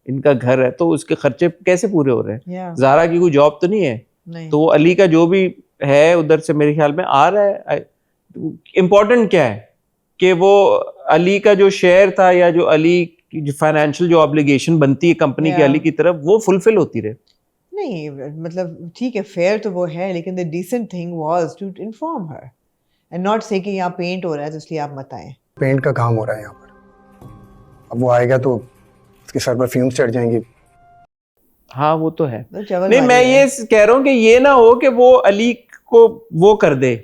Speaker 1: इनका घर है, तो उसके खर्चे कैसे पूरे हो रहे हैं? ज़ारा की कोई जॉब तो नहीं है, तो वो अली का जो भी है उधर से मेरे ख्याल में आ रहा है। इम्पोर्टेंट क्या है कि वो अली का जो शेयर था या जो अली की जो फाइनेंशियल जो ऑब्लिगेशन बनती है कंपनी की अली की तरफ, वो फुलफिल होती रहे।
Speaker 2: नहीं मतलब ठीक है, फेयर तो वो है, लेकिन the decent thing was to inform her and not say कि यहाँ पेंट हो रहा है तो इसलिए आप मत आए।
Speaker 5: पेंट का काम हो रहा है यहाँ पर, अब वो आएगा तो उसके सर पर फ्यूम्स चढ़ जाएंगी।
Speaker 1: हाँ वो तो है।
Speaker 2: तो
Speaker 1: नहीं मैं ये कह रहा हूँ कि ये ना हो कि वो अली को वो कर दे,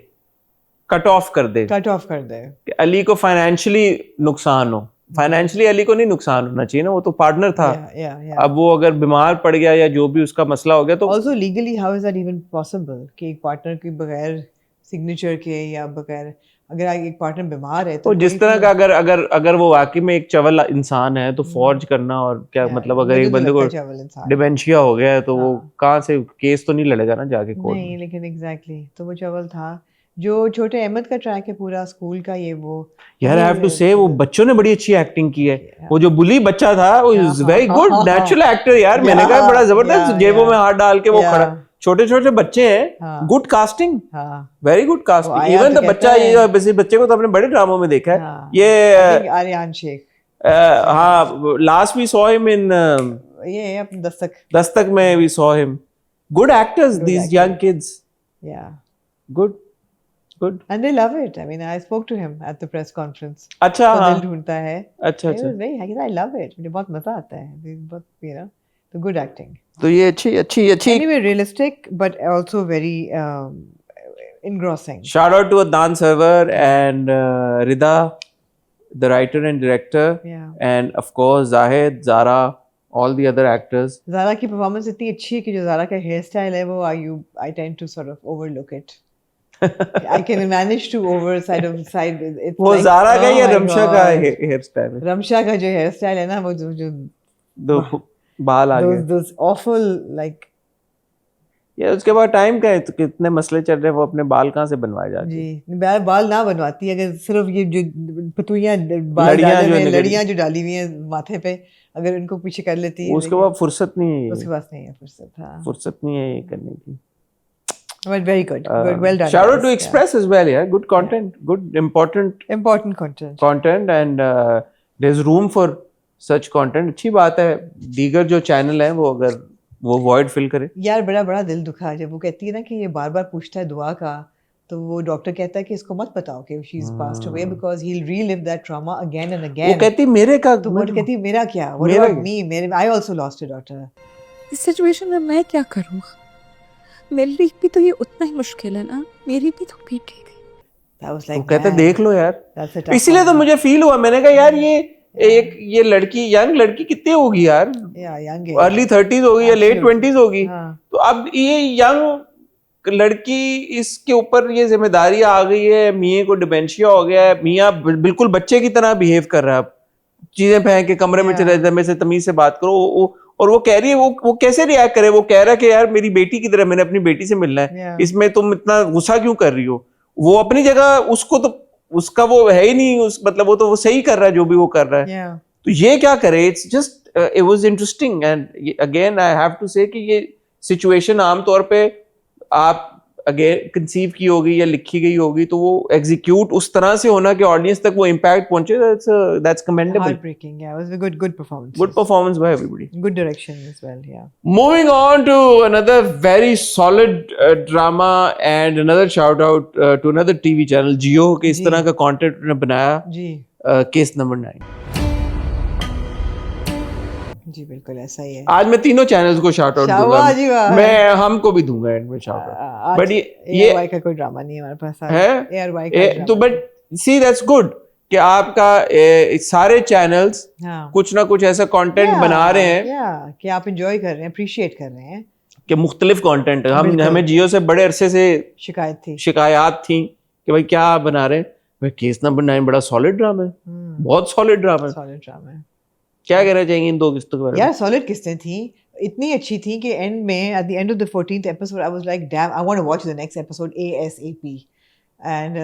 Speaker 1: कट ऑफ कर दे कि अली को फाइनेंशियली नुकसान हो। फाइनेंशियली अली को नहीं नुकसान होना चाहिए ना, वो तो पार्टनर था। अब वो अगर बीमार पड़ गया या जो भी उसका मसला हो गया तो
Speaker 2: also legally how is that even possible कि एक पार्टनर के बगैर सिग्नेचर के या बगैर, अगर एक पार्टनर बीमार है तो
Speaker 1: जिस तरह का अगर वो वाकई में एक चवल इंसान है तो फॉर्ज करना और क्या मतलब, अगर एक बंदे को डिमेंशिया हो गया है तो वो कहाँ से केस तो नहीं लड़ेगा ना जाके कोर्ट में।
Speaker 2: नहीं, लेकिन एग्जैक्टली तो वो चवल था। जो छोटे अहमद का ट्रैक है पूरा स्कूल का, ये वो
Speaker 1: यार आई हैव टू से वो बच्चों ने बड़ी अच्छी एक्टिंग की है। वो जो बुली बच्चा था वो is very good natural actor यार, मैंने कहा बड़ा जबरदस्त, जेबों में हाथ डाल के वो खड़ा, छोटे छोटे बच्चे हैं, good casting, very good casting. Even the बच्चा, ये बच्चे को तो अपने बड़े ड्रामों में देखा है, ये
Speaker 2: आर्यन शेख।
Speaker 1: हाँ, last we saw him in
Speaker 2: ये अपने
Speaker 1: दस्तक में we saw him. Good actors these young kids, good
Speaker 2: and they love it. I mean, I spoke to him at the press conference.
Speaker 1: अच्छा,
Speaker 2: हाँ, दिल ढूंढता है।
Speaker 1: अच्छा,
Speaker 2: I love it. मुझे बहुत मजा आता है, बहुत the good acting.
Speaker 1: तो ये अच्छी
Speaker 2: anyway, realistic but also very engrossing.
Speaker 1: Shout out to Adnan Sarwar and Rida, the writer and director, and of course Zahid, Zara, all the other actors.
Speaker 2: Zara की performance इतनी अच्छी है कि जो Zara का hair style है वो I tend to sort of overlook it. I can manage to side. It's
Speaker 1: वो
Speaker 2: like,
Speaker 1: ज़ारा का
Speaker 2: oh
Speaker 1: या
Speaker 2: my
Speaker 1: रमशा का
Speaker 2: God.
Speaker 1: हेयर स्टाइल है?
Speaker 2: रमशा का जो हेयर स्टाइल है ना, वो जो
Speaker 1: दो बाल आ गए।
Speaker 2: those awful like
Speaker 1: या उसके बाद टाइम का है तो कितने मसले चल रहे हैं, वो अपने बाल कहाँ से बनवाए जाते हैं?
Speaker 2: जी बाल ना बनवाती, अगर सिर्फ ये जो पतुइयां बाल
Speaker 1: लड़ियां
Speaker 2: डाले
Speaker 1: जो
Speaker 2: हुए,
Speaker 1: निकल-
Speaker 2: लड़ियां जो डाली हुई हैं माथे पे, अगर इनको पीछे कर लेती है,
Speaker 1: उसके बाद फुर्सत नहीं है,
Speaker 2: उसके पास नहीं है फुर्सत। हाँ,
Speaker 1: फुर्सत नहीं है ये करने की।
Speaker 2: but very good, well done.
Speaker 1: Shout out to
Speaker 2: guys.
Speaker 1: Express as well, yeah. Good content, good important
Speaker 2: Yeah. Important content.
Speaker 1: content, and there's room for such content. अच्छी बात है, दीगर जो चैनल हैं वो अगर वो void fill करे।
Speaker 2: यार बड़ा दिल दुखा जब वो कहती है ना कि ये बार बार पूछता है दुआ का, तो वो डॉक्टर कहता है कि इसको मत बताओ कि she is passed away because he will relive that trauma again and
Speaker 1: वो
Speaker 2: अगेन।
Speaker 1: कहती मेरे का
Speaker 2: तो वो कहती मेरा क्या, व्हाट
Speaker 1: मेरा
Speaker 2: अबाउट मी, मेरे I also lost a daughter.
Speaker 6: इस सिचुएशन में मैं क्या करूँ? मेरे लिए भी तो ये उतना ही मुश्किल है ना, मेरी भी तो बेटी थी।
Speaker 2: दैट वाज
Speaker 1: वो
Speaker 2: लाइक
Speaker 1: कहते देख लो यार,
Speaker 2: दैट्स अ
Speaker 1: इसीलिए तो मुझे फील हुआ, मैंने कहा यार ये लड़की यंग लड़की कितनी होगी यार,
Speaker 2: या यंग
Speaker 1: अर्ली 30s होगी या लेट 20s होगी।
Speaker 2: हाँ।
Speaker 1: तो अब ये यंग लड़की, इसके ऊपर ये जिम्मेदारी आ गई है, मियाँ को डिमेंशिया हो गया है, मियाँ बिल्कुल बच्चे की तरह बिहेव कर रहा है, अब चीजें फेंक के कमरे में चले जाते, मेरे से तमीज से बात करो। और वो कह रही है वो कैसे रिएक्ट करे, वो कह रहा है कि यार मेरी बेटी की तरह, मैंने अपनी बेटी से मिलना है, इसमें तुम इतना गुस्सा क्यों कर रही हो? वो अपनी जगह, उसको तो उसका वो है ही नहीं, मतलब वो सही कर रहा है जो भी वो कर रहा है। तो ये क्या करे? It's just it was interesting, and again I have to say कि ये सिचुएशन आमतौर पे आप अगेन कंसीव की होगी या लिखी गई होगी, तो वो एग्जीक्यूट उस तरह से होना कि ऑडियंस तक वो इम्पैक्ट पहुंचे, that's commendable.
Speaker 2: Heartbreaking, yeah. It was a good performance.
Speaker 1: Good performance by everybody.
Speaker 2: Good direction as well, yeah.
Speaker 1: Moving on to another very solid drama and another shout out to another TV channel, Jio, कि इस तरह का content उन्होंने बनाया,
Speaker 2: जी
Speaker 1: case number 9।
Speaker 2: जी बिल्कुल ऐसा ही है।
Speaker 1: आज मैं तीनों चैनल्स को शाउट आउट
Speaker 2: वाह जी वाह।
Speaker 1: दूंगा, मैं हमको भी दूंगा एंड में शाउट आउट। बट ये
Speaker 2: ARY का कोई ड्रामा नहीं है हमारे पास आज।
Speaker 1: है
Speaker 2: ARY का
Speaker 1: तो बट सी दैट्स गुड कि आपका सारे चैनल्स कुछ ना कुछ ऐसा कंटेंट बना रहे हैं
Speaker 2: कि आप एंजॉय कर रहे हैं, अप्रिशिएट कर रहे हैं
Speaker 1: कि मुख्तलिफ कंटेंट। हमें जियो से बड़े अरसे से शिकायत थी कि भाई क्या बना रहे हैं, भाई केस नंबर 9 बड़ा सॉलिड ड्रामा है, बहुत सॉलिड ड्रामा है। क्या कहना चाहेंगे इन दो किस्तों के बारे में?
Speaker 2: यार सॉलिड किस्तें थी, इतनी अच्छी थी कि एंड में at the end of the 14th episode I was like damn, I want to watch the next episode ASAP। And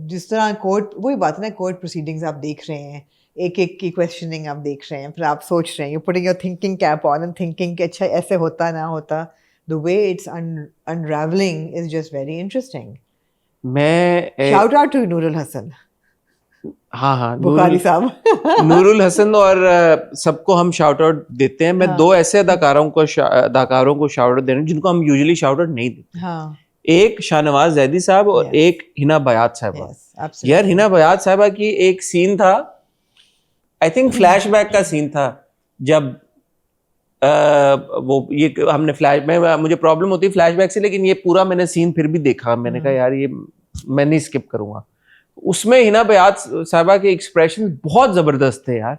Speaker 2: जिस तरह कोर्ट, वही बात है ना, कोर्ट प्रोसीडिंग्स आप देख रहे हैं, एक की क्वेश्चनिंग आप देख रहे हैं, फिर आप सोच रहे हैं, you putting your thinking cap on and thinking कि अच्छा ऐसे होता ना होता, the way it's unravelling is just very interesting.
Speaker 1: मैं
Speaker 2: shout out to Nurul Hasan.
Speaker 1: हाँ
Speaker 2: बुखारी साहब
Speaker 1: नूरुल हसन और सबको हम शाउट आउट देते हैं। मैं दो ऐसे अदाकारों को शाउट आउट दे रहा हूँ जिनको हम यूजुअली शाउट आउट नहीं देते। एक शाहनवाज जैदी साहब और एक हिना बयात साहबा। यार हिना बयात साहबा की एक सीन था, आई थिंक फ्लैशबैक का सीन था, जब वो ये हमने फ्लैश में, मुझे प्रॉब्लम होती है फ्लैशबैक से, लेकिन ये पूरा मैंने सीन फिर भी देखा, मैंने कहा यार ये मैं नहीं स्किप करूंगा। उसमें हिना बयात साहबा के एक्सप्रेशन बहुत जबरदस्त थे यार।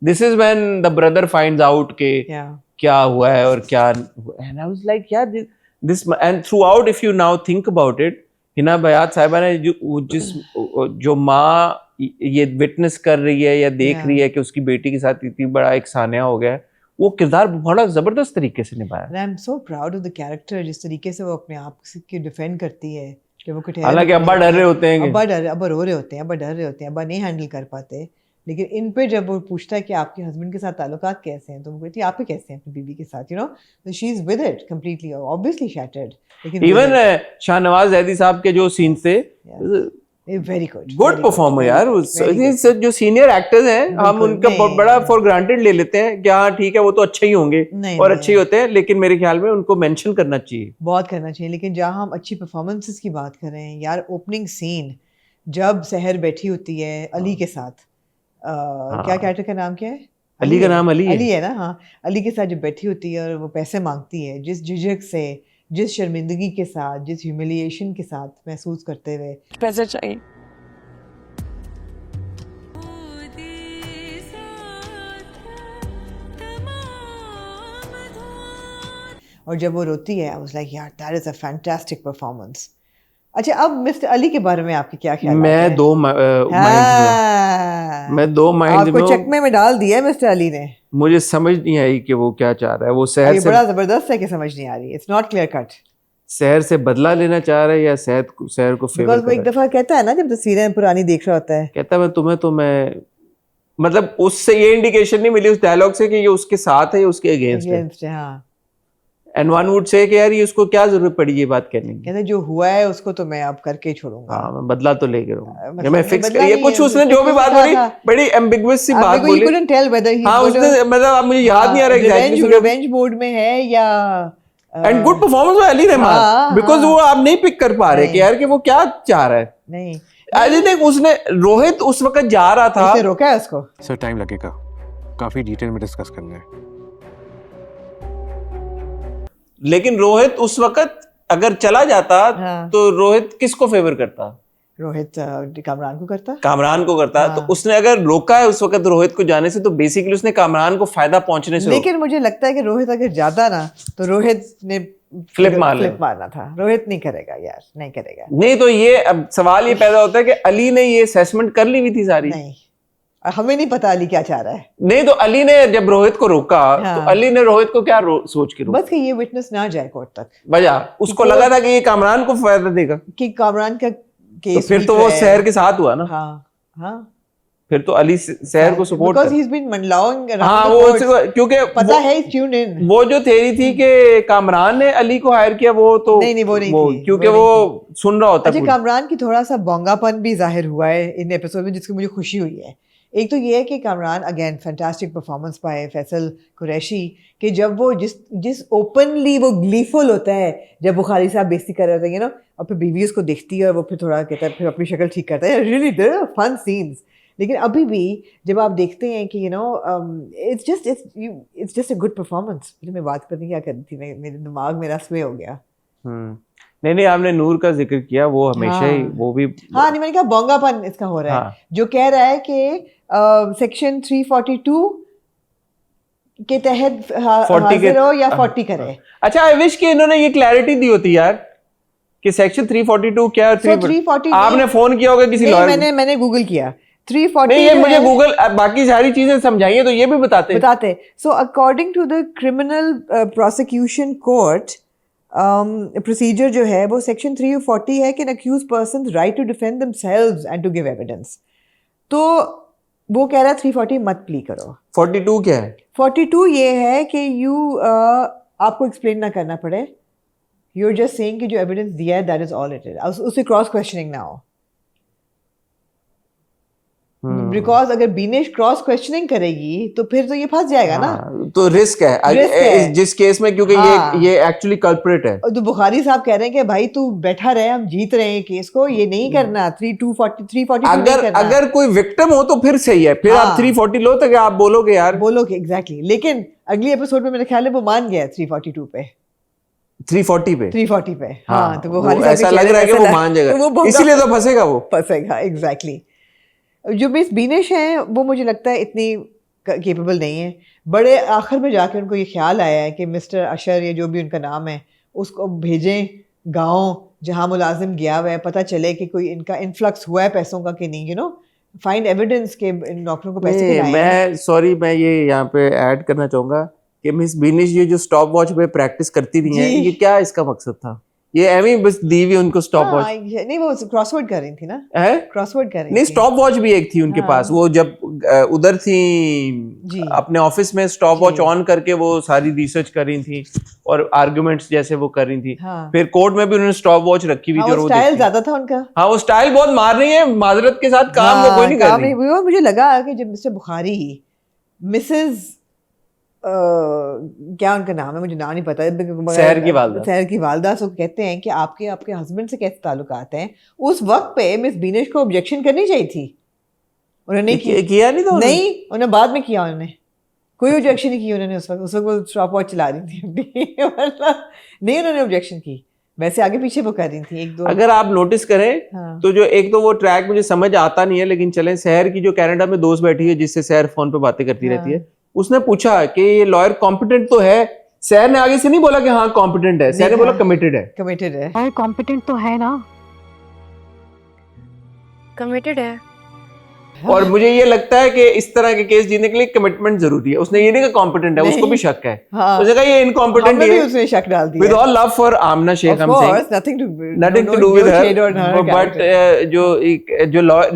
Speaker 1: This is when the brother finds out के क्या हुआ है और क्या, एंड आई वाज लाइक यार this, and throughout if you now think about it, Hina Bayat साहबा ने जो माँ ये विटनेस कर रही है या देख रही है कि उसकी बेटी के साथ इतनी बड़ा एक सान्या हो गया है, वो किरदार बड़ा जबरदस्त तरीके से निभाया।
Speaker 2: I am so proud of the character, जिस तरीके से वो अपने आप की डिफेंड करती है।
Speaker 1: हालांकि अब्बा डर रहे होते हैं,
Speaker 2: अब्बा रो रहे होते हैं, अब्बा डर रहे होते हैं, अब्बा नहीं हैंडल कर पाते, लेकिन इन पे जब वो पूछता है कि आपके हस्बैंड के साथ ताल्लुकात कैसे हैं, तो वो कहती है आपके कैसे हैं अपनी बीवी के साथ, यू नो, तो she is with it completely, obviously shattered. लेकिन
Speaker 1: इवन शाहनवाज जैदी साहब के जो सीन थे,
Speaker 2: वेरी
Speaker 1: गुड परफॉर्मर यार। जो सीनियर एक्टर्स हैं हम उनका बड़ा फॉर ग्रांटेड ले लेते हैं कि हाँ ठीक है वो तो अच्छे ही होंगे और अच्छे ही होते हैं, लेकिन मेरे ख्याल में उनको मेंशन करना चाहिए,
Speaker 2: बहुत करना चाहिए। लेकिन जहाँ हम अच्छी परफॉर्मेंसेस की बात कर रहे हैं यार, ओपनिंग सीन जब सहर बैठी होती है अली के साथ, क्या कैरेक्टर का नाम क्या है?
Speaker 1: अली का नाम अली
Speaker 2: है ना, हाँ, अली के साथ जब बैठी होती है और वो पैसे मांगती है, जिस झिझक से, जिस शर्मिंदगी के साथ, जिस ह्यूमिलिएशन के साथ महसूस करते हुए,
Speaker 6: पैसे चाहिए,
Speaker 2: और जब वो रोती है, आई वाज लाइक यार that is a fantastic performance. अच्छा, अब मिस्टर अली के बारे में आपके क्या ख्याल
Speaker 1: मैं दो माइंड्स में मैं दो माइंड्स में
Speaker 2: आपको
Speaker 1: हूँ।
Speaker 2: चकमे में डाल दिया है मिस्टर अली ने।
Speaker 1: मुझे समझ नहीं आई कि वो क्या चाह रहा है। वो शहर
Speaker 2: ये
Speaker 1: से
Speaker 2: बड़ा जबरदस्त है कि समझ नहीं आ रही, इट्स नॉट क्लियर कट।
Speaker 1: शहर से बदला लेना चाह रहा है या शहर को फेवर
Speaker 2: बिकॉज वो
Speaker 1: कर
Speaker 2: एक
Speaker 1: रहा है।
Speaker 2: दफा कहता है ना, जब तस्वीरें पुरानी देख रहा होता है,
Speaker 1: कहता है मैं मतलब उससे ये इंडिकेशन नहीं मिली उस डायलॉग से कि ये उसके साथ है या उसके अगेंस्ट है।
Speaker 2: अगेंस्ट है, हाँ।
Speaker 1: एंड वन वुड से कि यार ये उसको क्या जरूरत पड़ी ये बात कहने की।
Speaker 2: कहते जो हुआ है उसको तो मैं अब करके ही छोड़ूंगा।
Speaker 1: हाँ, मैं बदला तो लेके रहूंगा।
Speaker 2: मतलब
Speaker 1: मैं
Speaker 2: नहीं,
Speaker 1: फिक्स
Speaker 2: बदला
Speaker 1: ये
Speaker 2: नहीं
Speaker 1: कुछ
Speaker 2: है,
Speaker 1: उसने जो भी बात
Speaker 2: कहा
Speaker 1: बोली
Speaker 2: था।
Speaker 1: बड़ी एम्बिगुअस सी
Speaker 2: अब
Speaker 1: बात
Speaker 2: देखो, you
Speaker 1: बोली।
Speaker 2: couldn't tell whether he
Speaker 1: हाँ
Speaker 2: was
Speaker 1: उसने मतलब अब मुझे याद नहीं आ रहा एग्जैक्टली।
Speaker 2: रिवेंज मोड में है या
Speaker 1: and good performance by Ali Rahman,
Speaker 2: हाँ,
Speaker 1: बिकॉज
Speaker 2: हाँ।
Speaker 1: वो आप नहीं पिक कर पा रहे
Speaker 2: नहीं।
Speaker 1: कि यार कि वो क्या चाह रहा है।
Speaker 2: नहीं,
Speaker 1: अली ने उसने रोहित उस वक्त जा रहा था।
Speaker 2: उसने रोका है उसको।
Speaker 5: सर टाइम लगेगा, काफी डिटेल में डिस्कस करना है।
Speaker 1: लेकिन रोहित उस वक्त अगर चला जाता
Speaker 2: हाँ।
Speaker 1: तो रोहित किसको फेवर करता?
Speaker 2: रोहित कामरान को करता।
Speaker 1: कामरान को करता।
Speaker 2: हाँ।
Speaker 1: तो उसने अगर रोका है उस वक्त रोहित को जाने से तो बेसिकली उसने कामरान को फायदा पहुंचने से
Speaker 2: लेकिन मुझे लगता है कि रोहित अगर जाता ना तो रोहित ने
Speaker 1: फ्लिप
Speaker 2: मारना था। रोहित नहीं करेगा यार, नहीं करेगा।
Speaker 1: नहीं तो ये अब सवाल ये पैदा होता है कि अली ने ये असेसमेंट कर ली हुई थी सारी।
Speaker 2: नहीं, और हमें नहीं पता अली क्या चाह रहा है।
Speaker 1: नहीं तो अली ने जब रोहित को रोका
Speaker 2: हाँ।
Speaker 1: तो अली ने रोहित को क्या सोच के रोका?
Speaker 2: बस कि ये विटनेस ना जाए कोर्ट तक,
Speaker 1: वजह उसको लगा था कि ये कामरान को फायदा देगा।
Speaker 2: कि कामरान का
Speaker 1: तो
Speaker 2: केस
Speaker 1: फिर तो वो शहर के साथ हुआ ना।
Speaker 2: हाँ, हाँ।
Speaker 1: फिर तो अली शहर को support
Speaker 2: Because he's been मंडलाउंग around
Speaker 1: हाँ
Speaker 2: the
Speaker 1: वो
Speaker 2: courts.
Speaker 1: क्योंकि
Speaker 2: पता है he's tuned in.
Speaker 1: वो जो थेरी थी कि कामरान ने अली को हायर किया वो तो
Speaker 2: नहीं, वो नहीं थी,
Speaker 1: क्योंकि
Speaker 2: वो
Speaker 1: वो सुन रहा होता
Speaker 2: अच्छा,
Speaker 1: पूरी।
Speaker 2: कामरान की थोड़ा सा बोंगापन भी जाहिर हुआ है इन एपिसोड में, जिसकी मुझे खुशी हुई है। एक तो ये है कि Kamran again fantastic performance by Faisal Qureshi, कि जब वो जिस ओपनली वो ग्लीफुल होता है जब बुखारी साहब बेइज्जती कर रहे होते हैं, और फिर बीवी उसको देखती है और वो फिर थोड़ा कहता है, फिर अपनी शक्ल ठीक करता है। Really there are fun scenes. लेकिन अभी भी जब आप देखते हैं कि it's just a good performance. मैं बात करनी क्या कर रही थी, मेरे दिमाग मेरा स्वे हो गया।
Speaker 1: नहीं आपने नूर का जिक्र किया, वो हमेशा ही वो भी
Speaker 2: हाँ, नहीं मैंने कहा बोंगापन इसका हो रहा है।
Speaker 1: हाँ।
Speaker 2: जो कह रहा है कि सेक्शन 342 के तहत
Speaker 1: 40 के
Speaker 2: हाजिर हो या 40 करे।
Speaker 1: अच्छा, आई विश कि इन्होंने ये क्लैरिटी दी होती यार कि सेक्शन 342 क्या है।
Speaker 2: 340
Speaker 1: आपने फोन किया होगा किसी लॉयर?
Speaker 2: मैंने गूगल किया 340।
Speaker 1: नहीं, ये मुझे गूगल बाकी सारी चीजें समझाइए तो ये भी बताते।
Speaker 2: So according to the criminal prosecution court procedure जो है वो सेक्शन 340 है कि an accused person right to defend themselves and to give evidence. तो वो कह रहा है 340 मत प्ली करो।
Speaker 1: 42 क्या है?
Speaker 2: 42 ये है कि आपको एक्सप्लेन ना करना पड़े, यू आर जस्ट सेइंग कि जो एविडेंस दिया है that is all it is. उससे क्रॉस क्वेश्चनिंग ना हो, बिकॉज अगर बीनेश क्रॉस क्वेश्चनिंग करेगी तो फिर तो ये फंस जाएगा ना।
Speaker 1: तो रिस्क है जिस केस में, क्योंकि ये एक्चुअली कल्प्रिट है।
Speaker 2: तो बुखारी साहब कह रहे हैं कि भाई तू बैठा रहे, हम जीत रहे हैं केस को, ये नहीं करना। 342
Speaker 1: अगर कोई विक्टिम हो तो फिर सही है, फिर आप 340 लो तक आप बोलोगे यार,
Speaker 2: बोलोगे एग्जैक्टली। लेकिन अगली एपिसोड में मेरे ख्याल है वो मान गया 342 पे, 340 पे। हाँ, तो बुखारी साहब
Speaker 1: ऐसा लग रहा है कि वो मान जाएगा, इसीलिए तो फंसेगा।
Speaker 2: एग्जैक्टली। जो मिस बीनेश हैं वो मुझे लगता है इतनी केपेबल नहीं है। बड़े आखिर में जाके उनको ये ख्याल आया है कि मिस्टर अशर, ये जो भी उनका नाम है, उसको भेजें गांव जहां मुलाजिम गया हुआ है, पता चले कि कोई इनका इन्फ्लक्स हुआ है पैसों का कि नहीं, फाइंड एविडेंस के इन डॉक्टरों को पैसे खिलाए।
Speaker 1: मैं ये यहाँ पे ऐड करना चाहूंगा कि मिस बीनेश ये जो स्टॉप वॉच पे प्रैक्टिस करती रही है, ये क्या इसका मकसद था? ये एमी बस दी हुई उनको स्टॉप वॉच?
Speaker 2: नहीं, वो क्रॉसवर्ड कर रही थी ना। क्रॉसवर्ड कर रही
Speaker 1: नहीं, स्टॉप वॉच भी एक थी उनके पास। वो जब उधर थी अपने ऑफिस में स्टॉप वॉच ऑन करके वो सारी रिसर्च कर रही थी और आर्गुमेंट्स जैसे वो कर रही थी। फिर कोर्ट में भी उन्होंने स्टॉप वॉच रखी हुई थी।
Speaker 2: वो स्टाइल ज्यादा था उनका।
Speaker 1: हाँ, वो स्टाइल बहुत मार रही है, माजरत के साथ काम वो कोई नहीं कर रही।
Speaker 2: मुझे लगा कि जब मिस्टर बुखारी मिसेस क्या उनका नाम है, मुझे नाम नहीं पता, शहर की वालदा से कहते हैं कि आपके हस्बैंड से कैसे ताल्लुकात हैं, उस वक्त पे मिस बीनेश को ऑब्जेक्शन करनी चाहिए थी। उन्होंने
Speaker 1: किया नहीं था।
Speaker 2: नहीं, उन्होंने बाद में किया। उन्होंने कोई ऑब्जेक्शन नहीं की उन्होंने उस वक्त वो स्टॉप वॉच चला रही थी नहीं, उन्होंने ऑब्जेक्शन की। वैसे आगे पीछे वो कर रही थी एक दो।
Speaker 1: अगर आप नोटिस करें तो जो एक तो वो ट्रैक मुझे समझ आता नहीं है, लेकिन चलें, शहर की जो कनाडा में दोस्त बैठी है जिससे शहर फोन पे बातें करती रहती है, उसने पूछा कि ये लॉयर कॉम्पिटेंट तो है। शहर ने आगे से नहीं बोला कि हाँ कॉम्पिटेंट है, शहर ने बोला कमिटेड है।
Speaker 2: कमिटेड है।
Speaker 7: लॉयर कॉम्पिटेंट तो है ना, कमिटेड है।
Speaker 1: और मुझे ये लगता है कि इस तरह के केस जीतने के लिए कमिटमेंट जरूरी है। उसने ये नहीं कहा कॉम्पिटेंट है, उसको भी शक है।
Speaker 2: हाँ,
Speaker 1: उसने कहा ये इनकॉम्पिटेंट
Speaker 2: हमने भी
Speaker 1: है।
Speaker 2: उसमें शक डाल दिया।
Speaker 1: With all love for Aamna Shaikh,
Speaker 2: Of
Speaker 1: I'm saying
Speaker 2: course, nothing
Speaker 1: to do with her, but जो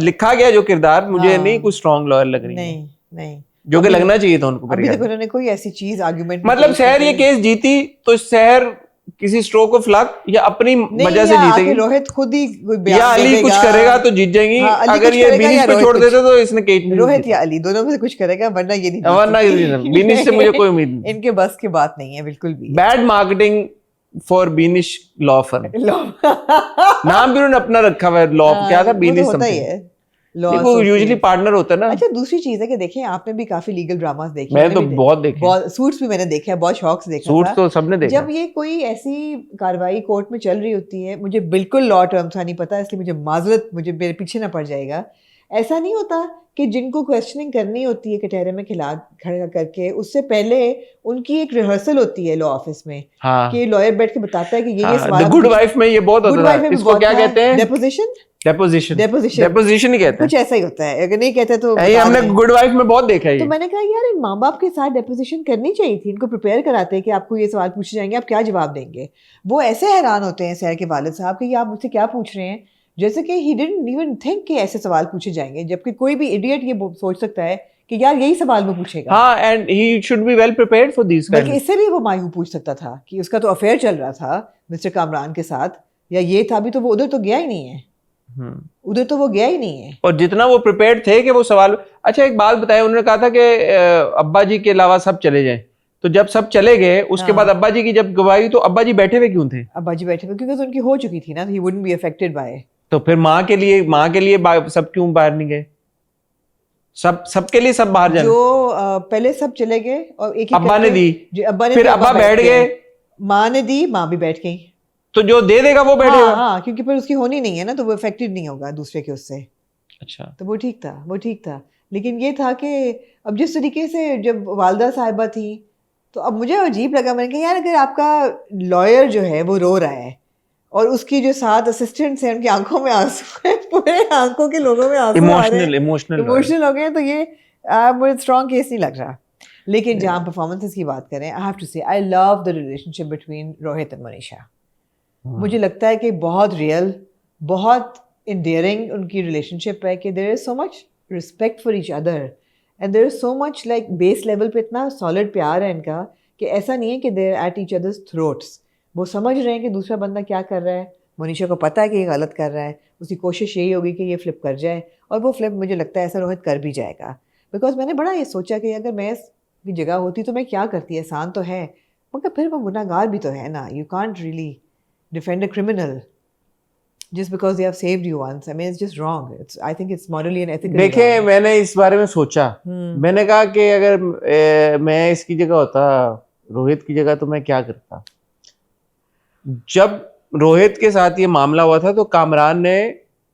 Speaker 1: लिखा गया जो किरदार, मुझे
Speaker 2: हाँ।
Speaker 1: नहीं कुछ स्ट्रॉन्ग लॉयर लग रही है,
Speaker 2: नहीं
Speaker 1: जो कि लगना चाहिए था उनको।
Speaker 2: अभी तक उन्होंने कोई ऐसी चीज आर्गुमेंट
Speaker 1: मतलब शहर ये केस जीती तो शहर किसी स्ट्रोक ऑफ लक या अपनी वजह से जीतेगी,
Speaker 2: रोहित खुद ही कोई बयान
Speaker 1: या अली
Speaker 2: दे
Speaker 1: कुछ
Speaker 2: देगा।
Speaker 1: करेगा तो जीत जाएंगी।
Speaker 2: हाँ, अली
Speaker 1: अगर
Speaker 2: कुछ
Speaker 1: ये
Speaker 2: करेगा
Speaker 1: बीनिश
Speaker 2: या
Speaker 1: पे
Speaker 2: रोहित
Speaker 1: छोड़
Speaker 2: कुछ।
Speaker 1: देते तो इसने केस नहीं
Speaker 2: रोहित
Speaker 1: जीती।
Speaker 2: या अली दोनों में से कुछ करेगा, वरना ये नहीं
Speaker 1: वरना
Speaker 2: जीतती।
Speaker 1: बीनिश से मुझे कोई उम्मीद नहीं।
Speaker 2: इनके बस की बात नहीं है बिल्कुल भी।
Speaker 1: Bad marketing for Beenish law firm, नाम भी उन्होंने अपना रखा हुआ है लॉ, क्या था, बीनिश
Speaker 2: होता ही
Speaker 1: समथिंग।
Speaker 2: है law
Speaker 1: देखो यूजुअली
Speaker 2: associate।
Speaker 1: पार्टनर होता है ना।
Speaker 2: अच्छा, दूसरी चीज है कि देखें, आपने भी काफी लीगल ड्रामास देखे।
Speaker 1: मैंने तो बहुत देखे,
Speaker 2: बहुत सूट्स भी मैंने देखा है, बहुत शौक से देखा
Speaker 1: सूट्स
Speaker 2: था।
Speaker 1: तो सबने देखा।
Speaker 2: जब ये कोई ऐसी कार्रवाई कोर्ट में चल रही होती है, मुझे बिल्कुल लॉ टर्म्स का नहीं पता, इसलिए मुझे माजरत, मुझे मेरे पीछे ना पड़ जाएगा। ऐसा नहीं होता कि जिनको क्वेश्चनिंग करनी होती है कटहरे में खड़ा करके, उससे पहले उनकी एक रिहर्सल होती है लॉ ऑफिस में,
Speaker 1: हाँ,
Speaker 2: कि लॉयर बैठ के बताता है कि ये सवाल।
Speaker 1: द गुड वाइफ में ये बहुत होता है। इसको क्या कहते हैं?
Speaker 2: डेपोजिशन।
Speaker 1: डेपोजिशन ही कहते हैं।
Speaker 2: कुछ ऐसा ही होता है, अगर नहीं कहते तो
Speaker 1: ये हमने गुड वाइफ में बहुत देखा है।
Speaker 2: तो मैंने कहा यार, इन माँ बाप के साथ डेपोजिशन करनी चाहिए थी, इनको प्रिपेयर कराते कि आपको ये सवाल पूछे जाएंगे, आप क्या जवाब देंगे। वो ऐसे हैरान होते हैं सैर के वालिद साहब कि आप मुझसे क्या पूछ रहे हैं, जैसे कि ही डिडंट इवन थिंक कि ऐसे सवाल पूछे जाएंगे, जबकि कोई भी इडियट ये सोच सकता है कि यार यही सवाल वो पूछेगा।
Speaker 1: हाँ, and he should be well prepared for this kind.
Speaker 2: बल्कि इससे भी वो मायूब पूछ सकता था कि उसका तो अफेयर चल रहा था मिस्टर कामरान के साथ, या ये था भी, तो वो उधर तो गया ही नहीं है, उधर तो वो गया ही नहीं है।
Speaker 1: और जितना वो प्रिपेयर्ड थे कि वो सवाल। अच्छा, एक बात बताया, उन्होंने कहा था कि अब्बा जी के अलावा सब चले जाएं, तो जब सब चले गए उसके बाद अब्बा जी की जब गवाही, तो अब्बा जी बैठे हुए क्यों थे?
Speaker 2: अब्बा जी बैठे हुए क्योंकि तो उनकी हो चुकी थी ना, ही वुडंट बी अफेक्टेड बाय।
Speaker 1: तो फिर माँ के लिए सब क्यों बाहर नहीं गए? सबके लिए सब बाहर जाए।
Speaker 2: जो पहले सब चले गए और एक
Speaker 1: अब्बा ने दी,
Speaker 2: फिर
Speaker 1: अब्बा बैठ गए,
Speaker 2: माँ ने दी, माँ भी बैठ गई।
Speaker 1: तो जो दे देगा वो बैठेगा।
Speaker 2: हाँ, क्योंकि फिर उसकी होनी नहीं है ना, तो वो अफेक्टेड नहीं होगा दूसरे के उससे।
Speaker 1: अच्छा,
Speaker 2: तो वो ठीक था। लेकिन ये था कि अब जिस तरीके से जब वालदा साहिबा थी, तो अब मुझे अजीब लगा। मैंने कहा यार, अगर आपका लॉयर जो है वो रो रहा है और उसकी जो 7 असिस्टेंट्स हैं उनकी आंखों में आंसू है, पूरे आंखों के लोगों में आंसू आ रहे हैं, इमोशनल हो गए, तो ये मुझे स्ट्रॉन्ग केस नहीं लग रहा। लेकिन जहाँ परफॉर्मेंसेस की बात करें, आई हैव टू से I love the relationship between Rohit and Manisha. मुझे लगता है कि बहुत रियल, बहुत इंडियरिंग उनकी रिलेशनशिप है, कि there is so much respect for each other and there is so much like base level पे इतना सॉलिड प्यार है इनका, कि ऐसा नहीं है कि there at each others throats. वो समझ रहे हैं कि दूसरा बंदा क्या कर रहा है, मनीषा को पता है कि ये गलत कर रहा है, उसकी कोशिश यही होगी कि ये फ्लिप कर जाए, और वो फ्लिप मुझे लगता है ऐसा रोहित कर भी जाएगा। बिकॉज मैंने बड़ा ये सोचा कि अगर मैं इसकी जगह होती तो मैं क्या करती, आसान तो है मगर फिर वो गुनाहगार भी तो है ना। You can't really defend a criminal just because they have saved you once. I mean, it's just wrong. I think it's morally and ethically
Speaker 1: देखे,
Speaker 2: wrong.
Speaker 1: मैंने इस बारे में सोचा, मैंने कहा कि अगर मैं इसकी जगह होता, रोहित की जगह, तो मैं क्या करता। जब रोहित के साथ ये मामला हुआ था तो कामरान ने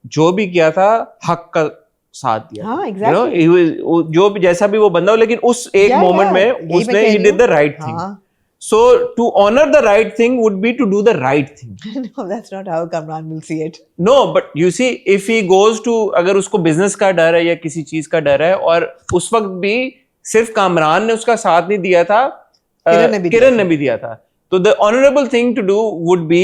Speaker 1: जो भी किया था हक का साथ दिया।
Speaker 2: हाँ, exactly.
Speaker 1: जो भी जैसा भी वो बंदा हो, लेकिन उस एक मोमेंट में उसने he did the right thing. So to honor the right thing would be to do the right thing.
Speaker 2: No, that's not how Kamran will see it.
Speaker 1: No, but you see, if he goes to, अगर उसको business का डर है या किसी चीज का डर है, और उस वक्त भी सिर्फ कामरान ने उसका साथ नहीं दिया था, किरण ने भी दिया था, तो the honorable thing to do would be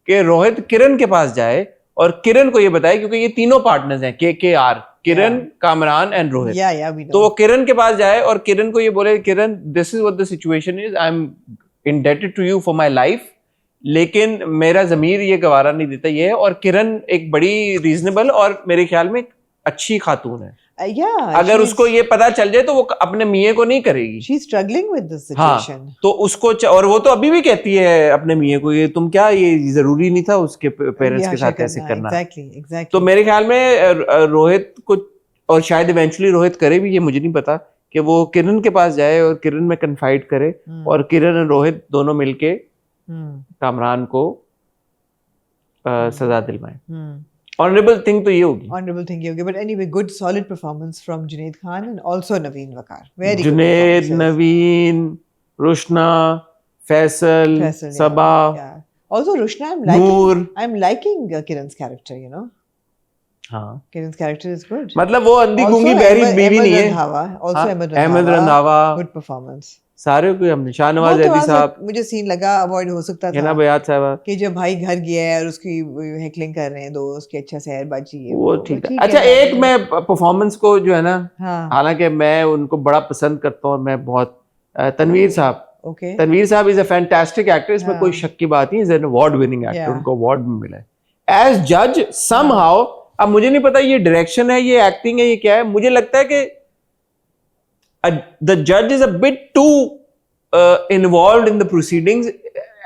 Speaker 1: कि रोहित किरण के पास जाए और किरण को ये बताए, क्योंकि ये तीनों पार्टनर्स हैं, KKR, Kiran, Kamran and Rohit.
Speaker 2: we know.
Speaker 1: तो वो किरण के पास जाए और किरण को ये बोले, Kiran, this is what the situation is, I am indebted to you for my life, लेकिन मेरा ज़मीर ये गवारा नहीं देता ये है। और किरण एक बड़ी रीजनेबल और मेरे ख्याल में अच्छी खातून है। अगर उसको ये पता चल जाए तो वो अपने मियाँ को नहीं करेगी।
Speaker 2: She's struggling with this situation.
Speaker 1: हाँ, तो उसको और वो तो अभी भी कहती है अपने मियाँ को, ये तुम क्या, ये जरूरी नहीं था उसके पेरेंट्स के साथ ऐसे करना।
Speaker 2: Exactly.
Speaker 1: तो मेरे ख्याल में रोहित को, और शायद इवेंचुअली रोहित करे भी, ये मुझे नहीं पता, कि वो किरण के पास जाए और किरण में कन्फाइड करे, और किरण और रोहित दोनों मिलके कामरान को सजा दिलवाएं। ऑनरेबल थिंग तो ये होगी,
Speaker 2: but anyway, good solid performance from Junaid Khan and also Naveen Waqar. Very
Speaker 1: Junaid, Naveen, Rushna, Faisal, Saba,
Speaker 2: also Rushna, I'm liking Kiran's character, you know.
Speaker 1: हाँ
Speaker 2: Karan's character is good.
Speaker 1: मतलब वो अंधी
Speaker 2: Also,
Speaker 1: गूंगी बहरी
Speaker 2: Ahmed-
Speaker 1: बीवी
Speaker 2: Ahmed
Speaker 1: नहीं है।
Speaker 2: Randhawa, also
Speaker 1: हाँ,
Speaker 2: Ahmed
Speaker 1: Ahmad
Speaker 2: Randhawa,
Speaker 1: Randhawa
Speaker 2: good performance.
Speaker 1: सारे को हमने शाहनवाज
Speaker 2: वो
Speaker 1: अहदी
Speaker 2: थोड़ा सा
Speaker 1: साहब,
Speaker 2: मुझे सीन लगा अवॉइड हो सकता
Speaker 1: हिना
Speaker 2: था
Speaker 1: बयात साहबा,
Speaker 2: कि जब भाई घर गया है और उसकी हेकलिंग कर रहे हैं दोस्त कि अच्छा सहरबाजी है
Speaker 1: वो ठीक है।
Speaker 2: ठीक
Speaker 1: अच्छा
Speaker 2: है
Speaker 1: एक मैं परफॉर्मेंस को जो है ना,
Speaker 2: हाँ
Speaker 1: हालांकि मैं उनको बड़ा पसंद करता हूँ, मैं बहुत तनवीर साहब,
Speaker 2: ओके
Speaker 1: तनवीर साहब इज अ फैंटास्टिक एक्टर, इसमें
Speaker 2: हाँ।
Speaker 1: कोई शक की बात नहीं, is an award winning actor,
Speaker 2: Yeah.
Speaker 1: उनको अवार्ड भी मिला है एज जज समहाउ। अब मुझे नहीं पता ये डायरेक्शन है, ये एक्टिंग है, ये क्या है, मुझे लगता है कि द जज is a bit too involved in the proceedings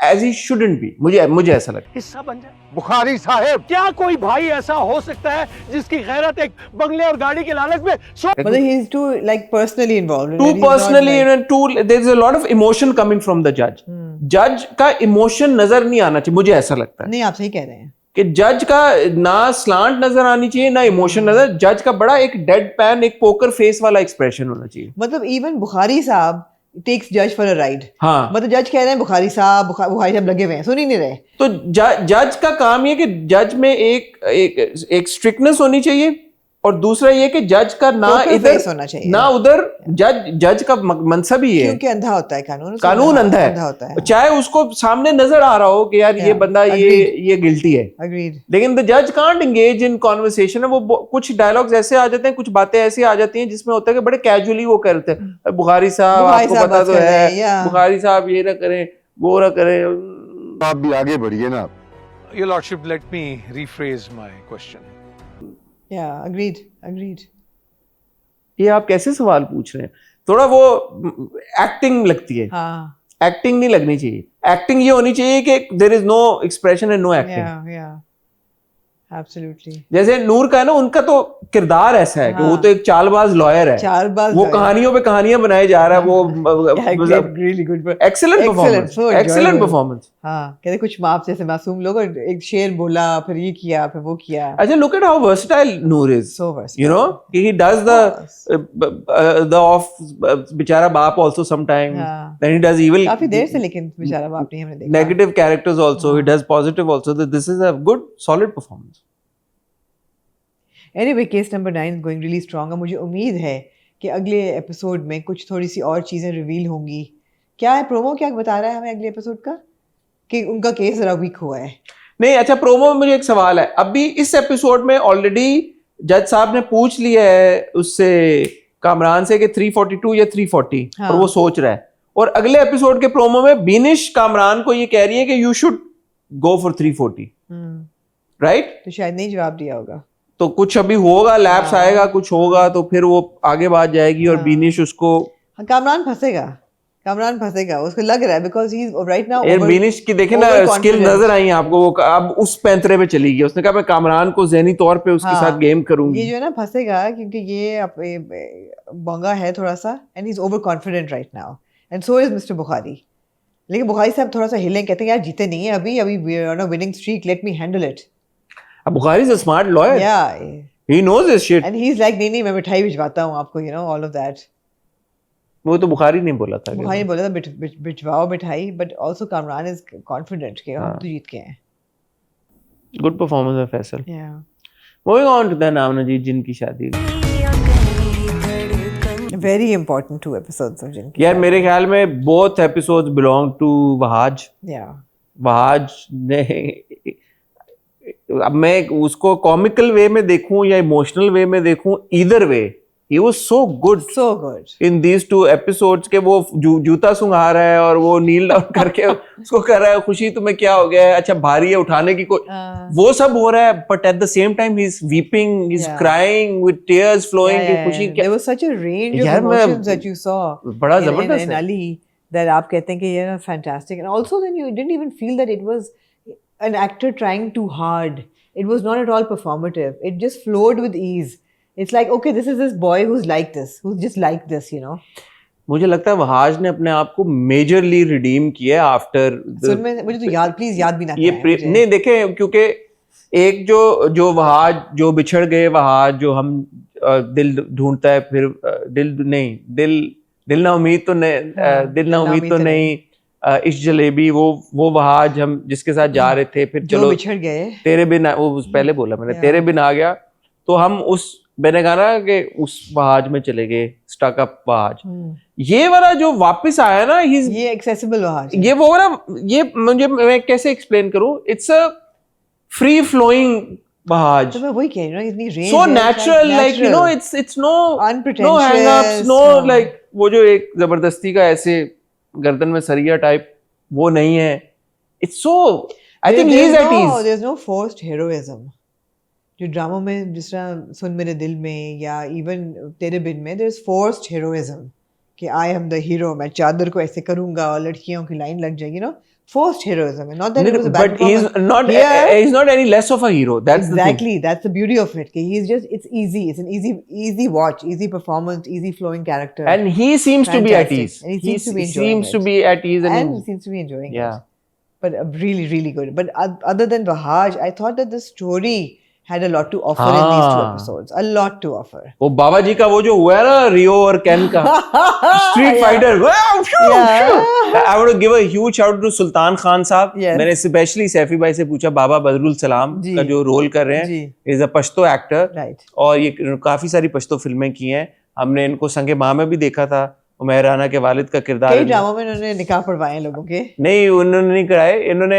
Speaker 1: as he shouldn't be, मुझे ऐसा लगता है।
Speaker 3: हिस्सा बन जाए बुखारी साहब। क्या कोई भाई ऐसा हो सकता है जिसकी गैरत एक बंगले और गाड़ी के लालच में
Speaker 2: मतलब he is too like personally involved in
Speaker 1: Too
Speaker 2: it. He's not
Speaker 1: personally,
Speaker 2: like-
Speaker 1: and too there's a lot of emotion coming from the judge. जज का इमोशन नजर नहीं आना चाहिए, मुझे ऐसा लगता है
Speaker 2: नहीं आप सही कह रहे हैं
Speaker 1: कि जज का ना स्लांट नजर आनी चाहिए ना इमोशन नजर, जज का बड़ा एक डेड पैन, एक पोकर फेस वाला एक्सप्रेशन होना चाहिए।
Speaker 2: मतलब इवन बुखारी साहब टेक्स जज फॉर अ राइड
Speaker 1: हाँ,
Speaker 2: मतलब जज कह रहे हैं बुखारी साहब लगे हुए हैं सुन ही नहीं रहे
Speaker 1: तो जज का काम ये कि जज में एक स्ट्रिक्टनेस होनी चाहिए, और दूसरा ये कि जज का ना
Speaker 2: Poker
Speaker 1: इधर
Speaker 2: face होना चाहिए।
Speaker 1: ना उधर, जज का मनसब ही है,
Speaker 2: क्योंकि अंधा होता है कानून उसको
Speaker 1: कानून अंधा
Speaker 2: होता
Speaker 1: है,
Speaker 2: है
Speaker 1: चाहे उसको सामने नजर आ रहा हो कि यार ये
Speaker 2: Yeah,
Speaker 1: बंदा ये गिल्टी है,
Speaker 2: अग्रीड
Speaker 1: लेकिन द जज कांट एंगेज इन कॉन्वर्सेशन। वो कुछ डायलॉग्स ऐसे आ जाते हैं, कुछ बातें ऐसी आ जाती हैं जिसमें होता है कि बड़े कैजुअली वो करते हैं, बुखारी साहब
Speaker 2: बुखारी
Speaker 1: आपको
Speaker 2: साहब
Speaker 1: पता
Speaker 2: बात
Speaker 1: तो
Speaker 2: कर रहे
Speaker 1: है,
Speaker 2: हैं, या।
Speaker 1: बुखारी साहब ये ना करें वो ना करें।
Speaker 5: आप भी आगे बढ़िए ना।
Speaker 3: Your Lordship, let me rephrase my question.
Speaker 2: या अग्रीड
Speaker 1: ये आप कैसे सवाल पूछ रहे हैं? थोड़ा वो एक्टिंग लगती है,
Speaker 2: हाँ
Speaker 1: एक्टिंग नहीं लगनी चाहिए। एक्टिंग ये होनी चाहिए कि there is no expression and no acting.
Speaker 2: या एब्सोल्युटली
Speaker 1: जैसे नूर का है ना, उनका तो किरदार ऐसा है कि वो
Speaker 2: हाँ।
Speaker 1: तो एक चालबाज लॉयर है,
Speaker 2: चार बार
Speaker 1: वो कहानियों पे कहानियां बनाए जा रहा है, वो
Speaker 2: really good
Speaker 1: excellent performance, excellent performance.
Speaker 2: हाँ कहते कुछ माप जैसे मासूम लोग और एक शेर बोला फिर ये किया फिर वो किया
Speaker 1: अच्छा, look at how versatile Noor is.
Speaker 2: so versatile.
Speaker 1: You know, he does the off बेचारा बाप also sometime.
Speaker 2: हाँ।
Speaker 1: Then he does evil
Speaker 2: काफी देर से लेकिन बेचारा बाप नहीं हमने देखा
Speaker 1: negative characters also. He does positive also. This is a good solid performance.
Speaker 2: Anyway case number 9 going really strong. मुझे उम्मीद है कि अगले एपिसोड में कुछ थोड़ी सी और चीज़ें रिवील होंगी। क्या है प्रोमो क्या बता रहा है हमें अगले एपिसोड का कि उनका केस जरा वीक हुआ है?
Speaker 1: नहीं, अच्छा प्रोमो में मुझे एक सवाल है। अभी इस एपिसोड में ऑलरेडी जज साहब ने पूछ लिया है उससे, कामरान से, कि 342 या 340,
Speaker 2: हाँ।
Speaker 1: और वो सोच रहा है। और अगले एपिसोड के प्रोमो में बीनिश कामरान को ये कह रही है कि you should go for 340, right?
Speaker 2: तो शायद नहीं जवाब दिया होगा।
Speaker 1: तो कुछ अभी होगा, लैप्स आएगा, कुछ होगा, तो फिर वो आगे बात जाएगी और बीनिश उसको
Speaker 2: हाँ, कामरान फंसेगा उसको लग रहा है because he is right now
Speaker 1: यार बीनिश की देखे ना स्किल नजर आई आपको, वो अब उस पैंतरे पे चली गई। उसने कहा मैं कामरान को ज़हनी तौर पे उसके
Speaker 2: हाँ,
Speaker 1: साथ गेम
Speaker 2: ये
Speaker 1: करूंगी।
Speaker 2: जो है ना फंसेगा क्योंकि ये बंगा है थोड़ा सा and he is over confident right now and so is mister Bukhari. लेकिन बुखारी साहब थोड़ा सा हिले, कहते हैं यार जीते नहीं है अभी we are on a winning streak, let me handle it.
Speaker 1: अब Bukhari is a smart lawyer,
Speaker 2: yeah
Speaker 1: he knows this shit.
Speaker 2: And he is like नहीं मैं मिठाई भिजवाता हूँ आपको, you know all of that.
Speaker 1: वो तो बुखारी नहीं बोला था,
Speaker 2: बुखारी ने बोला था भिजवाओ मिठाई, but also Kamran is confident कि हम तो जीत गए हैं।
Speaker 1: गुड परफॉर्मेंस है फैसल।
Speaker 2: या
Speaker 1: मूविंग ऑन टू द नामना जी जिनकी शादी।
Speaker 2: वेरी इंपॉर्टेंट 2 एपिसोड्स ऑफ जिनकी।
Speaker 1: यार मेरे ख्याल में both episodes belong to Wahaj.
Speaker 2: या
Speaker 1: वहाज ने, अब मैं उसको कॉमिकल वे में देखूं या इमोशनल वे में देखूं, either way he was so good in these 2 episodes के वो जूता सुंघा रहा है और वो नील डाउन करके उसको कर रहा है, खुशी तुम्हें क्या हो गया है, अच्छा भारी है उठाने की कोई, वो सब हो रहा है, but at the same time he is weeping, he is crying with tears flowing की खुशी।
Speaker 2: There was such a range of
Speaker 1: यार मैं
Speaker 2: इमोशंस दैट यू सॉ,
Speaker 1: बड़ा जबरदस्त है।
Speaker 2: अली दैट आप कहते हैं कि ये ना fantastic, and also then you didn't even feel that it was an actor trying too hard. It was not at all performative. It just flowed with ease. It's like, okay, this is this boy who's like this, who's just like this, you know.
Speaker 1: मुझे लगता है वहाज ने अपने आप को majorly redeem किया after.
Speaker 2: मुझे तो याद, प्लीज याद भी ना
Speaker 1: ये नहीं देखे, क्योंकि एक जो वहाज जो बिछड़ गए, वहाज जो हम दिल ढूंढता है, फिर दिल ना उम्मीद तो नहीं, दिल ना उम्मीद तो नहीं, इश्क जलेबी, वो वहाज हम जिसके साथ जा रहे थे, फिर चलो
Speaker 2: बिछड़ गए,
Speaker 1: तेरे बिन, वो पहले बोला मैंने, तेरे बिन आ गया, तो हम उस मैंने कहा ना कि उस बहाज में चले गए, स्टक अप बहाज। ये वाला जो वापस आया ना,
Speaker 2: ये एक्सेसिबल वहाज है।
Speaker 1: ये वो वाला, ये मुझे मैं कैसे एक्सप्लेन करूं, इट्स अ फ्री फ्लोइंग बहाज,
Speaker 2: तो मैं वही कह रही हूँ ना, इतनी range
Speaker 1: so natural, like you know, it's no hang ups, no
Speaker 2: हाँ।
Speaker 1: like वो जो एक जबरदस्ती का ऐसे गर्दन में सरिया टाइप वो नहीं है। It's so I think he's at ease.
Speaker 2: There's no forced heroism. जो ड्रामा में जिस तरह सुन मेरे दिल में या इवन तेरे बिन में there's forced heroism कि I am the hero, मैं चादर को ऐसे करूंगा और लड़कियों की लाइन लग जाएगी, ना forced heroism, not that it was a bad
Speaker 1: But he's not any less of a hero. That's
Speaker 2: exactly
Speaker 1: the thing.
Speaker 2: that's the beauty of it. He's just, it's easy, it's an easy watch, easy performance, easy flowing character,
Speaker 1: And he seems to be at
Speaker 2: Fantastic.
Speaker 1: ease.
Speaker 2: And he seems to be enjoying
Speaker 1: seems to
Speaker 2: it.
Speaker 1: be at ease
Speaker 2: and
Speaker 1: and
Speaker 2: he seems to be enjoying
Speaker 1: yeah.
Speaker 2: it. But really, really good. But other than Bahaj, I thought that the story had a lot to offer in these 2 episodes. A lot to offer.
Speaker 1: वो बाबा जी का वो जो हुआ है ना रियो और can का street fighter, I want to give a huge shout out to Sultan Khan साहब।
Speaker 2: Yes.
Speaker 1: मैंने स्पेशली सैफी भाई से पूछा, बाबा बदरुल सलाम
Speaker 2: जी।
Speaker 1: का जो रोल कर रहे हैं,
Speaker 2: जी।
Speaker 1: Is a Pashto actor,
Speaker 2: Right.
Speaker 1: और ये काफी सारी पश्तो फिल्में की हैं। हमने इनको संगे माँ में भी देखा था, उमैर राना के वालिद का किरदार।
Speaker 2: कई ड्रामा में इन्होंने निकाह पढ़वाए हैं लोगों के।
Speaker 1: नहीं, उन्होंने नहीं कराए, इन्होंने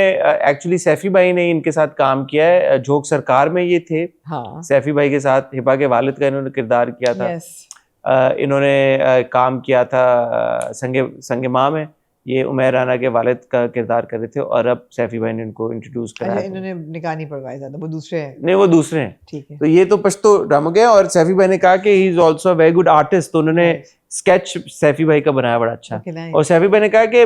Speaker 1: एक्चुअली सैफी भाई ने इनके साथ काम किया है। झोंक सरकार में ये थे,
Speaker 2: हाँ।
Speaker 1: सैफी भाई के साथ हिबा के वालिद का इन्होंने किरदार किया था।
Speaker 2: Yes.
Speaker 1: इन्होंने काम किया था संगे माँ में, ये उमैर राना के वालिद का किरदार कर रहे थे, और अब सैफी भाई ने इनको इंट्रोड्यूस
Speaker 2: अच्छा,
Speaker 1: कराया।
Speaker 2: इन्होंने निकाह नहीं पढ़वाए ज्यादा, वो दूसरे हैं।
Speaker 1: नहीं, वो दूसरे हैं।
Speaker 2: ठीक है।
Speaker 1: तो ये तो पश्तो ड्रामा गया, और सैफी भाई ने कहा कि he is also a very good artist, तो उन्होंने स्केच सैफी भाई का बनाया बड़ा अच्छा।
Speaker 2: Okay, nice.
Speaker 1: और सैफी भाई ने कहा कि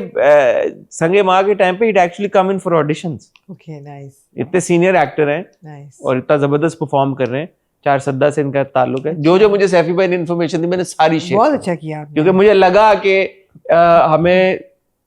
Speaker 1: संगे माँ के टाइम पे it actually come in for auditions.
Speaker 2: Okay, nice.
Speaker 1: इतने सीनियर एक्टर हैं
Speaker 2: Nice.
Speaker 1: और इतना जबरदस्त परफॉर्म कर रहे हैं। चार सद्दा से इनका ताल्लुक है। जो जो मुझे सैफी भाई ने इन्फॉर्मेशन दी मैंने सारी शेयर,
Speaker 2: बहुत अच्छा किया आपने।
Speaker 1: क्योंकि मुझे लगा कि हमें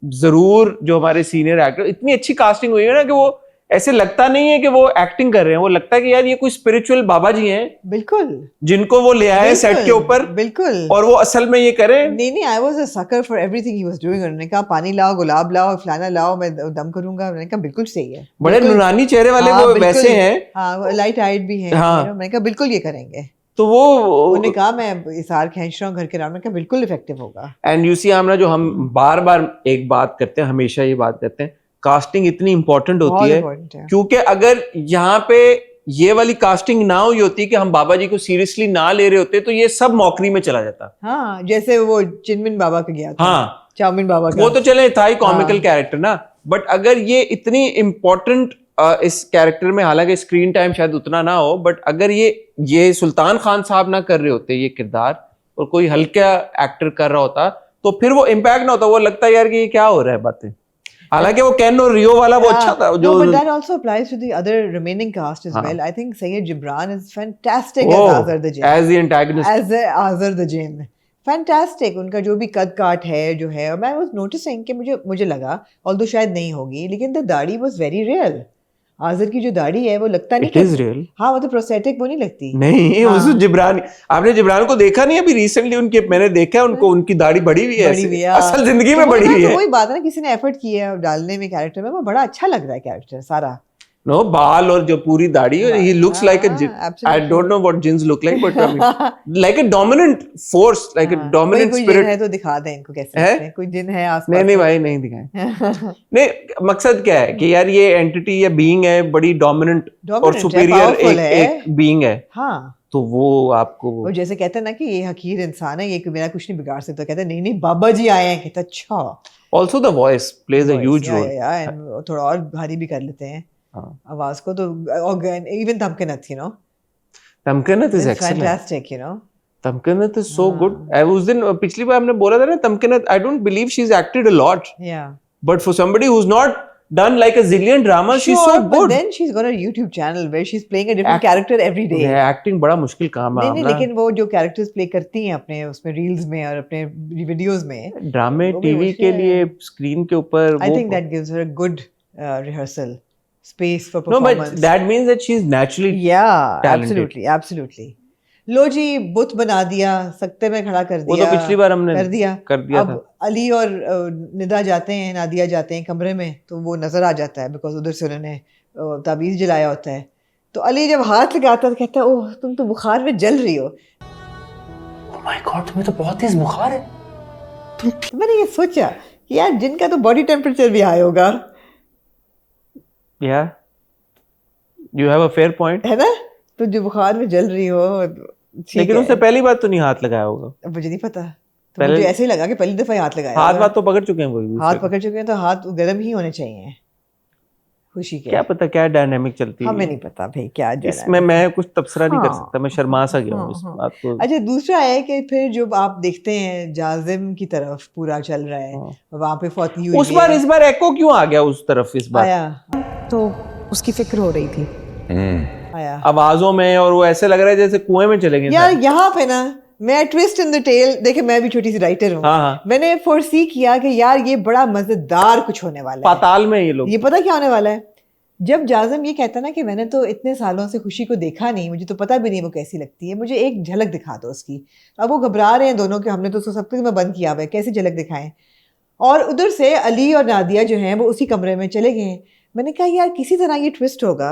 Speaker 1: जरूर जो हमारे सीनियर एक्टर, इतनी अच्छी कास्टिंग हुई है ना कि वो ऐसे लगता नहीं है कि वो एक्टिंग कर रहे हैं, वो लगता है कि यार ये कोई स्पिरिचुअल बाबा जी हैं
Speaker 2: बिल्कुल,
Speaker 1: जिनको वो ले आए सेट के ऊपर,
Speaker 2: बिल्कुल,
Speaker 1: और वो असल में ये करें।
Speaker 2: नहीं, I was a sucker for everything he was doing. उन्होंने कहा पानी लाओ, गुलाब लाओ, फलाना लाओ, मैं दम करूंगा। मैंने कहा बिल्कुल सही है।
Speaker 1: बड़े नूरानी चेहरे वाले वो वैसे हैं।
Speaker 2: हाँ, लाइट आइड भी हैं।
Speaker 1: हाँ।
Speaker 2: मैंने कहा बिल्कुल ये करेंगे।
Speaker 1: तो वो
Speaker 2: उन्होंने कहा मैं इसार खींच रहा हूँ घर के नाम में, कहा बिल्कुल इफेक्टिव होगा।
Speaker 1: एंड यू सी आमना, जो हम बार बार एक बात करते हैं, हमेशा ये बात करते हैं, कास्टिंग इतनी इंपॉर्टेंट होती है, क्योंकि अगर यहाँ पे ये वाली कास्टिंग ना हुई होती कि हम बाबा जी को सीरियसली ना ले रहे होते, तो ये सब मौकरी में चला जाता।
Speaker 2: हाँ, जैसे वो चिनमिन बाबा का गया था।
Speaker 1: हाँ,
Speaker 2: चाउमिन बाबा का,
Speaker 1: वो तो चले था ही कॉमिकल कैरेक्टर ना, बट अगर ये इतनी इम्पोर्टेंट इस कैरेक्टर में, हालांकि स्क्रीन टाइम शायद उतना ना हो, बट अगर ये सुल्तान खान साहब ना कर रहे होते ये किरदार, और कोई हल्का एक्टर कर रहा होता, तो फिर वो इम्पैक्ट ना होता। वो लगता है यार कि ये क्या हो रहा है बातें। हालांकि वो कैन और रियो वाला वो अच्छा था। जो
Speaker 2: but that also applies to the other remaining cast as well. I think Sayyid Gibran is fantastic as Azhar the Jinn.
Speaker 1: As the antagonist.
Speaker 2: As Azhar the Jinn. Fantastic. उनका जो भी कद काट है जो है, और मैं was noticing कि मुझे लगा, although शायद नहीं होगी, लेकिन the दाढ़ी was very real. आज़र की जो दाढ़ी है वो लगता नहीं।
Speaker 1: It is real.
Speaker 2: हाँ, मतलब प्रोस्थेटिक वो नहीं लगती।
Speaker 1: नहीं, हाँ। जिब्रान, आपने जिब्रान को देखा नहीं अभी रिसेंटली? उनके मैंने देखा उनको, उनकी दाढ़ी बढ़ी हुई है, असल जिंदगी में बढ़ी हुई है।
Speaker 2: वही बात है ना, किसी ने एफर्ट किया है डालने में कैरेक्टर में, वो बड़ा अच्छा लग रहा है कैरेक्टर सारा।
Speaker 1: No, बाल और जो पूरी दाढ़ी, he looks like a jinn. I don't know what jinns look like, but I mean, like a dominant force, like a dominant
Speaker 2: कोई
Speaker 1: spirit.
Speaker 2: जिन है तो दिखा दें इनको कैसे लगते हैं। कोई जिन है आसपास?
Speaker 1: नहीं भाई, नहीं दिखाएं। नहीं, मकसद क्या है कि यार ये एंटिटी या बीइंग है, बड़ी डोमिनेंट और सुपीरियर एक बीइंग है।
Speaker 2: हाँ,
Speaker 1: तो वो आपको
Speaker 2: वो जैसे कहते हैं ना कि ये हकीर इंसान है, ये मेरा कुछ नहीं बिगाड़ सकता, कहते हैं नहीं बाबा जी आए हैं, कहता अच्छा।
Speaker 1: Also the voice plays a huge role.
Speaker 2: थोड़ा और भारी भी कर लेते हैं आवाज को तो। Even Tamkinat, you know,
Speaker 1: Tamkinat is excellent.
Speaker 2: Fantastic, you know.
Speaker 1: Tamkinat is so good. उस दिन पिछली बार हमने बोला था ना, Tamkinat, I don't believe she's acted a lot.
Speaker 2: Yeah.
Speaker 1: But for somebody who's not done like a zillion dramas, she's so good.
Speaker 2: But then she's got a YouTube channel where she's playing a different character every day.
Speaker 1: Acting बड़ा मुश्किल काम है।
Speaker 2: नहीं, लेकिन वो जो characters play करती हैं अपने उसमें रील्स में और अपने वीडियोस में,
Speaker 1: ड्रामे टीवी के लिए स्क्रीन के ऊपर,
Speaker 2: I think that gives her a good rehearsal space for performance.
Speaker 1: No, but that means that she's naturally talented.
Speaker 2: Absolutely. लो जी, बुत बना दिया, सकते में खड़ा कर दिया।
Speaker 1: वो तो पिछली बार हमने
Speaker 2: कर दिया अब था। अली और निदा जाते हैं, नादिया जाते हैं कमरे में, तो वो नजर आ जाता है बिकॉज उधर से उन्होंने ताबीज जलाया होता है। तो अली जब हाथ लगाता तो कहता ओह तुम तो बुखार में जल रही हो।
Speaker 1: ओह माय गॉड, तुम्हें तो बहुत तेज बुखार है।
Speaker 2: तो मैंने ये सोचा कि यार जिनका तो बॉडी टेम्परेचर भी हाई होगा,
Speaker 1: या you have a fair point,
Speaker 2: है ना, तो जो बुखार में जल रही हो ठीक
Speaker 1: लेकिन
Speaker 2: है।
Speaker 1: उसने पहली बार तो नहीं हाथ लगाया होगा।
Speaker 2: अब मुझे नहीं पता, तो
Speaker 1: पहले-
Speaker 2: मुझे ऐसे ही लगा कि पहली दफा ही हाथ लगाया
Speaker 1: हाथ
Speaker 2: होगा।
Speaker 1: तो पकड़ चुके हैं वो एक
Speaker 2: हाथ
Speaker 1: दूसरे
Speaker 2: पकड़ चुके हैं तो हाथ गर्म ही होने चाहिए खुशी
Speaker 1: को।
Speaker 2: के।
Speaker 1: क्या पता क्या डायनामिक चलती है
Speaker 2: हमें नहीं पता भाई क्या जरा
Speaker 1: इसमें, मैं कुछ तबसरा नहीं कर
Speaker 2: हाँ,
Speaker 1: सकता, मैं शर्मा सा गया हूँ
Speaker 2: हाँ,
Speaker 1: इस
Speaker 2: हाँ।
Speaker 1: बात को।
Speaker 2: अच्छा, दूसरा है कि फिर जब आप देखते हैं जाजिम की तरफ पूरा चल रहा है,
Speaker 1: हाँ।
Speaker 2: वहां पे फौती हुई
Speaker 1: उस बार,
Speaker 2: है,
Speaker 1: इस बार एको क्यों आ गया उस तरफ इस बार?
Speaker 2: आया
Speaker 6: तो उसकी फिक्र हो रही थी।
Speaker 2: आया
Speaker 1: आवाजों में, और वो ऐसे लग रहा है जैसे कुएं में चले गए
Speaker 2: यार
Speaker 1: सारे।
Speaker 2: यहाँ पे ना मैं ट्विस्ट इन द टेल देखे, मैं भी छोटी सी राइटर हूँ।
Speaker 1: हाँ, हाँ।
Speaker 2: मैंने फोरसी किया कि यार ये बड़ा मजेदार कुछ होने वाला है।
Speaker 1: पाताल में ये लोग।
Speaker 2: ये पता क्या होने वाला है, जब जाजिम ये कहता ना कि मैंने तो इतने सालों से खुशी को देखा नहीं, मुझे तो पता भी नहीं वो कैसी लगती है, मुझे एक झलक दिखा दो उसकी। अब वो घबरा रहे हैं दोनों के, हमने तो सब कुछ में बंद किया हुआ है, कैसी झलक दिखाएं। और उधर से अली और नादिया जो हैं वो उसी कमरे में चले गए हैं। मैंने कहा यार किसी तरह ये ट्विस्ट होगा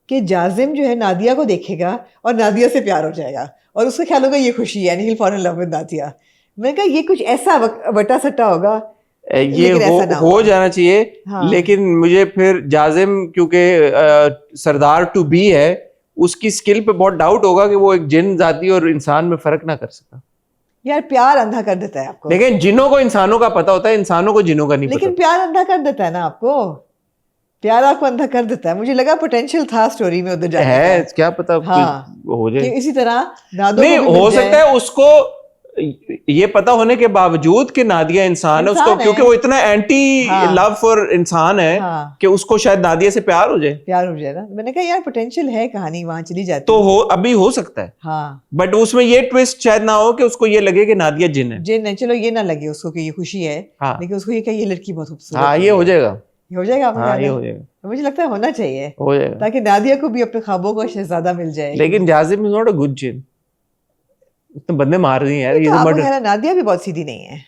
Speaker 2: कि जाजिम जो है नादिया को देखेगा और नादिया से प्यार हो जाएगा और उसका ख्याल होगा ये खुशी है, यानी for in love with Nadia. मैंने कहा ये कुछ ऐसा वटा सट्टा होगा,
Speaker 1: ये
Speaker 2: लेकिन ऐसा ना
Speaker 1: हो
Speaker 2: हुआ।
Speaker 1: जाना चाहिए।
Speaker 2: हाँ।
Speaker 1: लेकिन मुझे फिर जाजिम क्योंकि सरदार टू बी है, उसकी स्किल पे बहुत डाउट होगा कि वो एक जिन जाति और इंसान में फर्क ना कर सका।
Speaker 2: यार प्यार अंधा कर देता है आपको,
Speaker 1: लेकिन जिनों को इंसानों का पता होता है, इंसानों को जिनों का नहीं
Speaker 2: लेकिन
Speaker 1: पता।
Speaker 2: प्यार अंधा कर देता है ना आपको, प्यार आपको अंधा कर देता है। मुझे लगा पोटेंशियल था स्टोरी में उधर जाने
Speaker 1: है
Speaker 2: का।
Speaker 1: क्या पता
Speaker 2: हाँ।
Speaker 1: कुछ हो
Speaker 2: कि
Speaker 1: जाए।
Speaker 2: इसी तरह नादो
Speaker 1: नहीं,
Speaker 2: को भी
Speaker 1: हो
Speaker 2: मिल जाए।
Speaker 1: सकता है उसको ये पता होने के बावजूद कि नादिया इंसान है, उसको
Speaker 2: इंसान है।
Speaker 1: क्योंकि वो इतना एंटी
Speaker 2: हाँ।
Speaker 1: लव फॉर इंसान है
Speaker 2: हाँ।
Speaker 1: कि उसको शायद नादिया से प्यार हो जाए।
Speaker 2: प्यार हो जाए ना, मैंने कहा यार पोटेंशियल है, कहानी वहां चली जाती
Speaker 1: तो
Speaker 2: है।
Speaker 1: हो, अभी हो सकता है,
Speaker 2: हाँ
Speaker 1: बट उसमें ये ट्विस्ट शायद ना हो कि उसको ये लगे कि नादिया जिन है।
Speaker 2: जिन है, चलो ये ना लगे उसको कि ये खुशी है,
Speaker 1: हाँ।
Speaker 2: लेकिन उसको ये कि ये लड़की बहुत खूबसूरत
Speaker 1: हाँ,
Speaker 2: है।
Speaker 1: ये हो जाएगा।
Speaker 2: ये हो जाएगा आपको
Speaker 1: हाँ,
Speaker 2: ख्याल
Speaker 1: ये
Speaker 2: है?
Speaker 1: हो जाएगा,
Speaker 2: मुझे लगता है होना चाहिए,
Speaker 1: हो जाएगा।
Speaker 2: ताकि नादिया को भी अपने ख्वाबों का शहजादा मिल जाए।
Speaker 1: लेकिन जाजिम इज नॉट अ गुड जिन, उसने बंदे मार दिए यार।
Speaker 2: ये
Speaker 1: ये
Speaker 2: तो
Speaker 1: तो
Speaker 2: आपको
Speaker 1: मर्डर।
Speaker 2: ख्याल है नादिया भी बहुत सीधी नहीं है।